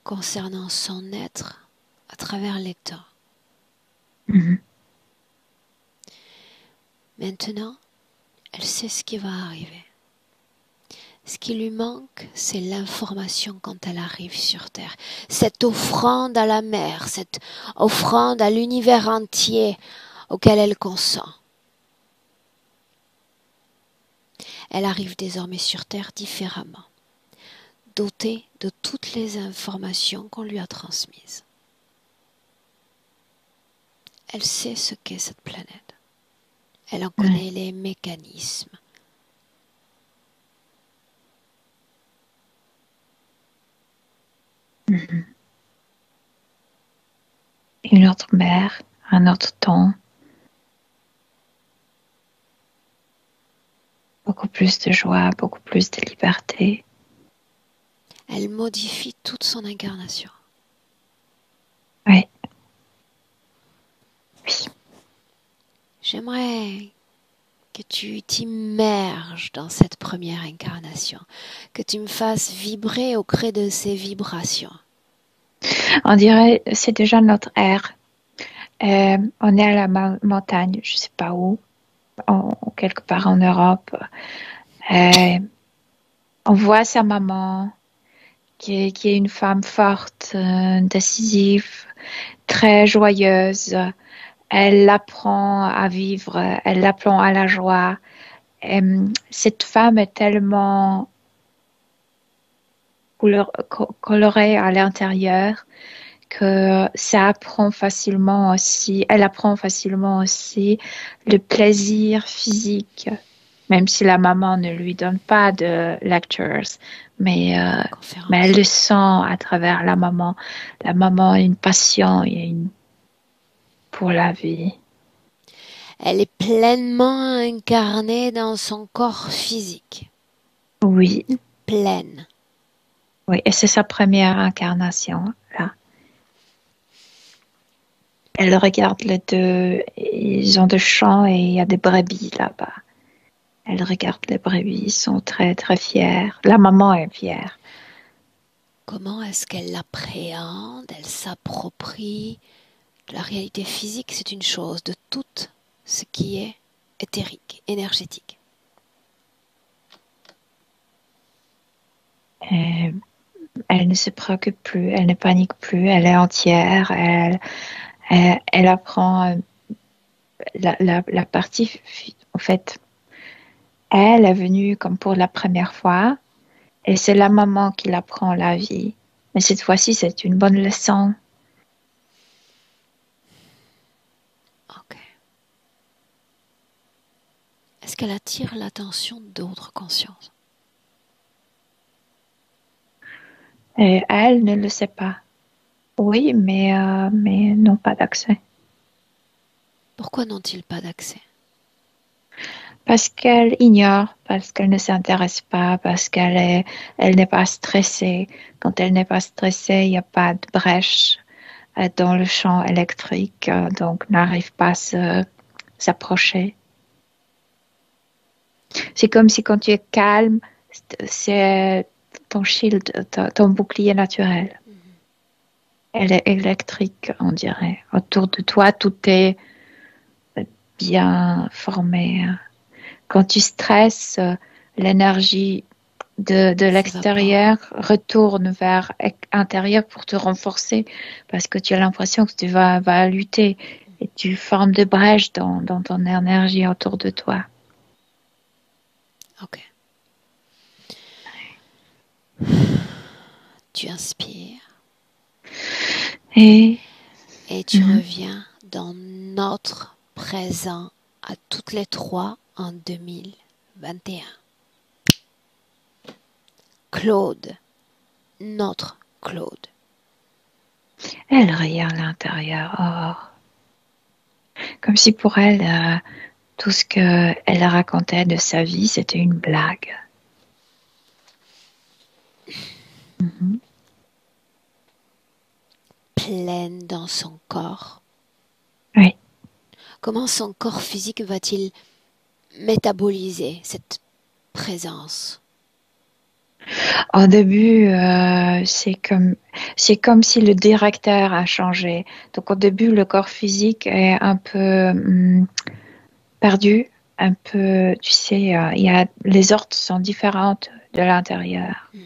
concernant son être à travers les temps. Mhm. Maintenant, elle sait ce qui va arriver. Ce qui lui manque, c'est l'information quand elle arrive sur Terre. Cette offrande à la mer, cette offrande à l'univers entier auquel elle consent. Elle arrive désormais sur Terre différemment, dotée de toutes les informations qu'on lui a transmises. Elle sait ce qu'est cette planète. Elle en connaît les mécanismes. Une autre mer, un autre temps. Beaucoup plus de joie, beaucoup plus de liberté. Elle modifie toute son incarnation. Oui. Oui. J'aimerais que tu t'immerges dans cette première incarnation, que tu me fasses vibrer au gré de ces vibrations. On dirait c'est déjà notre ère. On est à la montagne, je ne sais pas où, quelque part en Europe. On voit sa maman, qui est une femme forte, décisive, très joyeuse. Elle apprend à vivre, elle apprend à la joie. Cette femme est tellement colorée à l'intérieur que ça apprend facilement aussi, elle apprend facilement aussi le plaisir physique, même si la maman ne lui donne pas de lectures, mais elle le sent à travers la maman. La maman a une passion pour la vie. Elle est pleinement incarnée dans son corps physique. Oui. Pleine. Oui, et c'est sa première incarnation, là. Elle regarde les deux, ils ont des champs et il y a des brebis là-bas. Elle regarde les brebis, ils sont très très fiers. La maman est fière. Comment est-ce qu'elle l'appréhende, elle s'approprie de la réalité physique, c'est une chose, de tout ce qui est éthérique, énergétique. Elle ne se préoccupe plus, elle ne panique plus, elle est entière, elle apprend la partie, en fait, elle est venue comme pour la première fois et c'est la maman qui l'apprend la vie. Mais cette fois-ci, c'est une bonne leçon. Ok. Est-ce qu'elle attire l'attention d'autres consciences? Et elle ne le sait pas. Oui, mais n'ont pas d'accès. Pourquoi n'ont-ils pas d'accès? Parce qu'elle ignore, parce qu'elle ne s'intéresse pas, parce elle n'est pas stressée. Quand elle n'est pas stressée, il n'y a pas de brèche dans le champ électrique, donc n'arrive pas à s'approcher. C'est comme si quand tu es calme, c'est ton shield, ton bouclier naturel. Elle est électrique, on dirait. Autour de toi, tout est bien formé. Quand tu stresses, l'énergie de l'extérieur retourne vers l'intérieur pour te renforcer parce que tu as l'impression que tu vas lutter et tu formes de brèches dans ton énergie autour de toi. Ok. Tu inspires et tu reviens dans notre présent à toutes les trois en 2021. Claude, notre Claude. Elle regarde à l'intérieur, comme si pour elle, tout ce qu'elle racontait de sa vie, c'était une blague. Pleine dans son corps. Oui. Comment son corps physique va-t-il métaboliser cette présence? Au début, c'est comme si le directeur a changé. Donc au début, le corps physique est un peu perdu, un peu, tu sais, les ordres sont différents de l'intérieur. Mhm.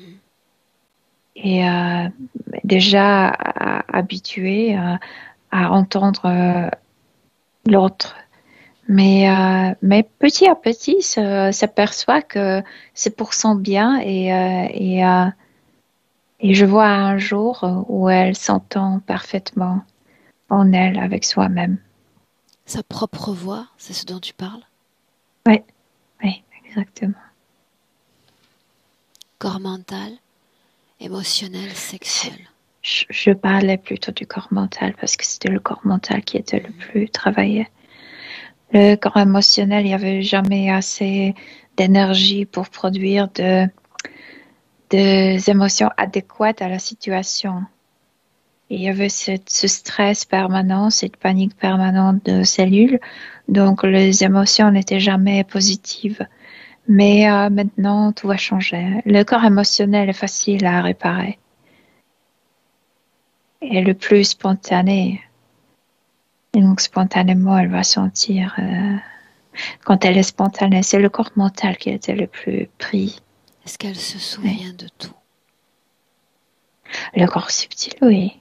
Et déjà habitué à entendre l'autre. Mais petit à petit, s'aperçoit que c'est pour son bien et je vois un jour où elle s'entend parfaitement en elle avec soi-même. Sa propre voix, c'est ce dont tu parles? Oui, oui, exactement. Corps mental, émotionnel, C'est- sexuel. je parlais plutôt du corps mental parce que c'était le corps mental qui était le plus travaillé. Le corps émotionnel, il n'y avait jamais assez d'énergie pour produire des émotions adéquates à la situation. Il y avait ce stress permanent, cette panique permanente de cellules, donc les émotions n'étaient jamais positives. Mais maintenant, tout va changer. Le corps émotionnel est facile à réparer et le plus spontané. Et donc spontanément, elle va sentir, quand elle est spontanée, c'est le corps mental qui était le plus pris. Est-ce qu'elle se Oui. souvient de tout? Le corps subtil, oui.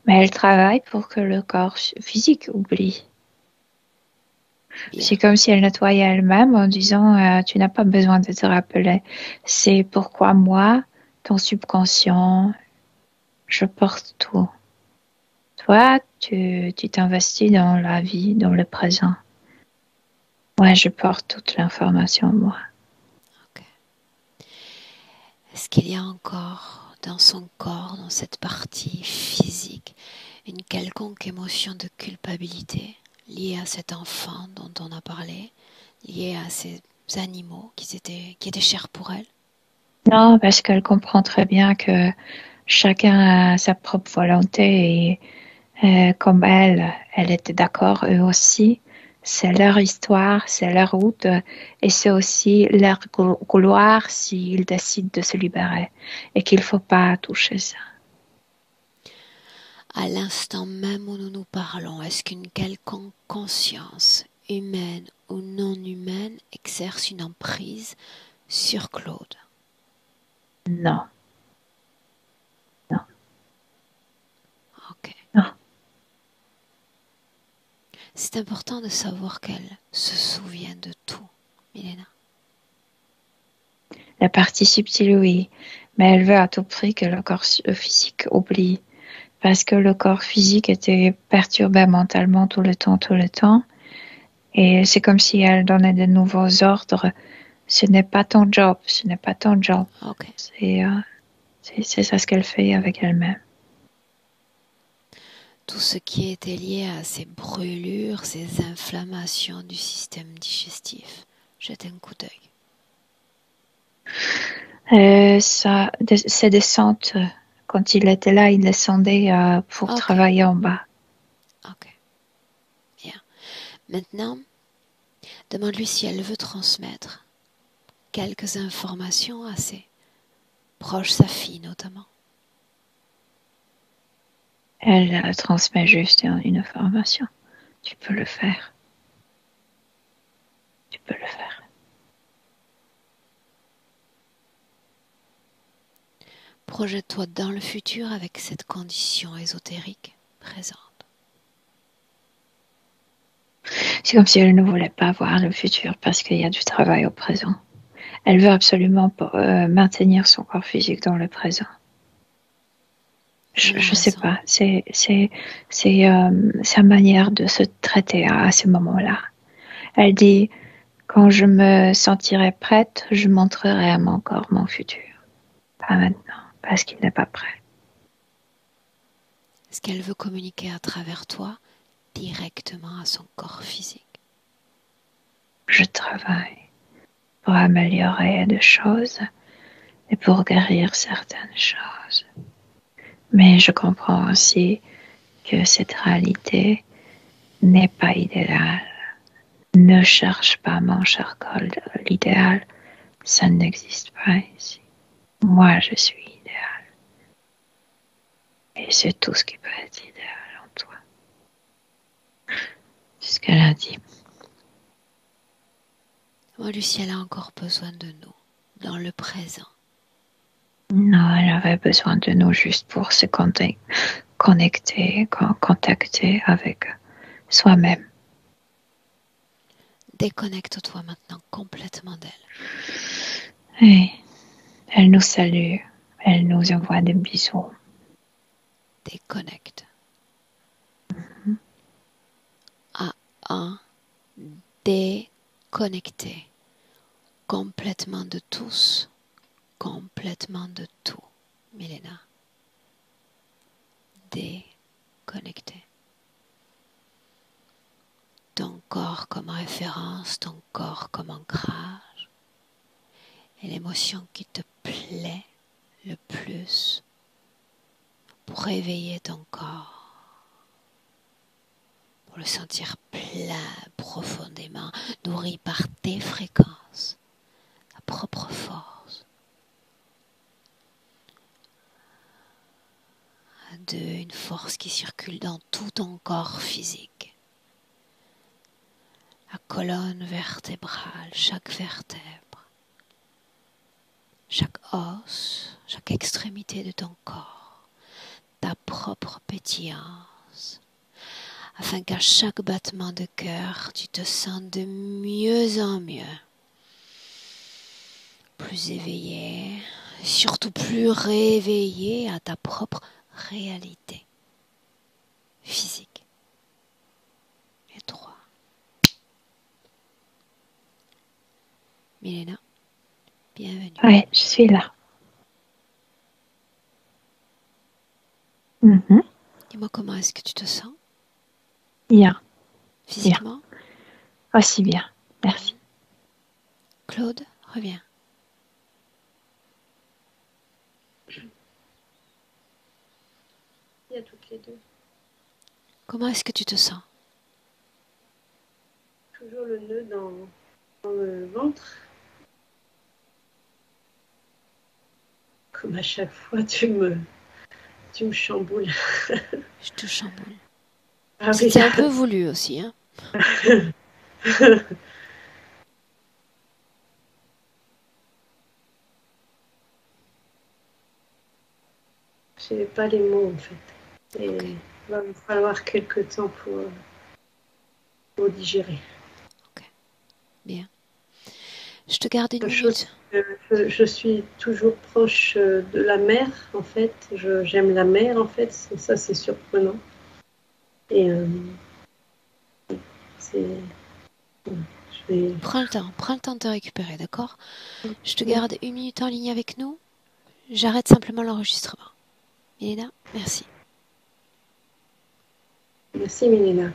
Mais elle travaille pour que le corps physique oublie. Bien. C'est comme si elle nettoyait elle-même en disant tu n'as pas besoin de te rappeler. C'est pourquoi moi, ton subconscient, je porte tout. Toi, tu t'investis dans la vie, dans le présent. Moi, je porte toute l'information, moi. Ok. Est-ce qu'il y a encore dans son corps, dans cette partie physique, une quelconque émotion de culpabilité liée à cet enfant dont on a parlé, liée à ces animaux qui étaient chers pour elle? Non, parce qu'elle comprend très bien que chacun a sa propre volonté et comme elle était d'accord, eux aussi. C'est leur histoire, c'est leur route et c'est aussi leur gloire s'ils décident de se libérer et qu'il ne faut pas toucher ça. À l'instant même où nous nous parlons, est-ce qu'une quelconque conscience, humaine ou non humaine, exerce une emprise sur Claude? Non, non, Ok. non. C'est important de savoir qu'elle se souvient de tout, Milena. La partie subtile, oui, mais elle veut à tout prix que le corps physique oublie parce que le corps physique était perturbé mentalement tout le temps. Et c'est comme si elle donnait de nouveaux ordres. Ce n'est pas ton job, ce n'est pas ton job. Ok. C'est ça ce qu'elle fait avec elle-même. Tout ce qui était lié à ces brûlures, ces inflammations du système digestif. Jette un coup d'œil. Ces descentes, quand il était là, il descendait pour Ok. travailler en bas. Ok. Bien. Maintenant, demande-lui si elle veut transmettre quelques informations à ses proches, sa fille notamment. Elle transmet juste une information. Tu peux le faire. Tu peux le faire. Projette-toi dans le futur avec cette condition ésotérique présente. C'est comme si elle ne voulait pas voir le futur parce qu'il y a du travail au présent. Elle veut absolument maintenir son corps physique dans le présent. Elle a Je sais raison. pas. C'est sa manière de se traiter à ce moment-là. Elle dit quand je me sentirai prête, je montrerai à mon corps mon futur. Pas maintenant, parce qu'il n'est pas prêt. Est-ce qu'elle veut communiquer à travers toi directement à son corps physique? Je travaille pour améliorer des choses et pour guérir certaines choses. Mais je comprends aussi que cette réalité n'est pas idéale. Ne cherche pas, mon cher Cole, l'idéal. Ça n'existe pas ici. Moi, je suis idéal. Et c'est tout ce qui peut être idéal en toi. C'est ce qu'elle a dit. Moi, Lucie, elle a encore besoin de nous. dans le présent. Non, elle avait besoin de nous juste pour se contacter avec soi-même. Déconnecte-toi maintenant complètement d'elle. Et elle nous salue, elle nous envoie des bisous. Déconnecte. À déconnecter complètement de tous, complètement de tout. Milena. Déconnecter. Ton corps comme référence, ton corps comme ancrage, et l'émotion qui te plaît le plus pour réveiller ton corps, pour le sentir plein profondément, nourri par tes fréquences, ta propre force. 2, une force qui circule dans tout ton corps physique. La colonne vertébrale, chaque vertèbre, chaque os, chaque extrémité de ton corps, ta propre pétillance, afin qu'à chaque battement de cœur, tu te sentes de mieux en mieux, plus éveillé, surtout plus réveillé à ta propre réalité physique. Et 3. Milena, bienvenue. Oui, je suis là. Mm-hmm. Dis-moi comment est-ce que tu te sens? Bien. Physiquement? Bien. Aussi bien. Merci. Claude, reviens. Il y a toutes les deux. Comment est-ce que tu te sens? Toujours le nœud dans le ventre. Comme à chaque fois, tu me chamboules. Je te chamboule. Ah, C'était un peu voulu aussi, hein? Je n'ai pas les mots en fait. Et Okay. il va me falloir quelques temps pour digérer. Ok, bien. Je te garde une minute. minute. Je suis toujours proche de la mer en fait. J'aime la mer en fait. Ça c'est surprenant. Et c'est... Prends le temps de te récupérer, d'accord? Je te garde une minute en ligne avec nous. J'arrête simplement l'enregistrement. Milena, merci. Merci Milena.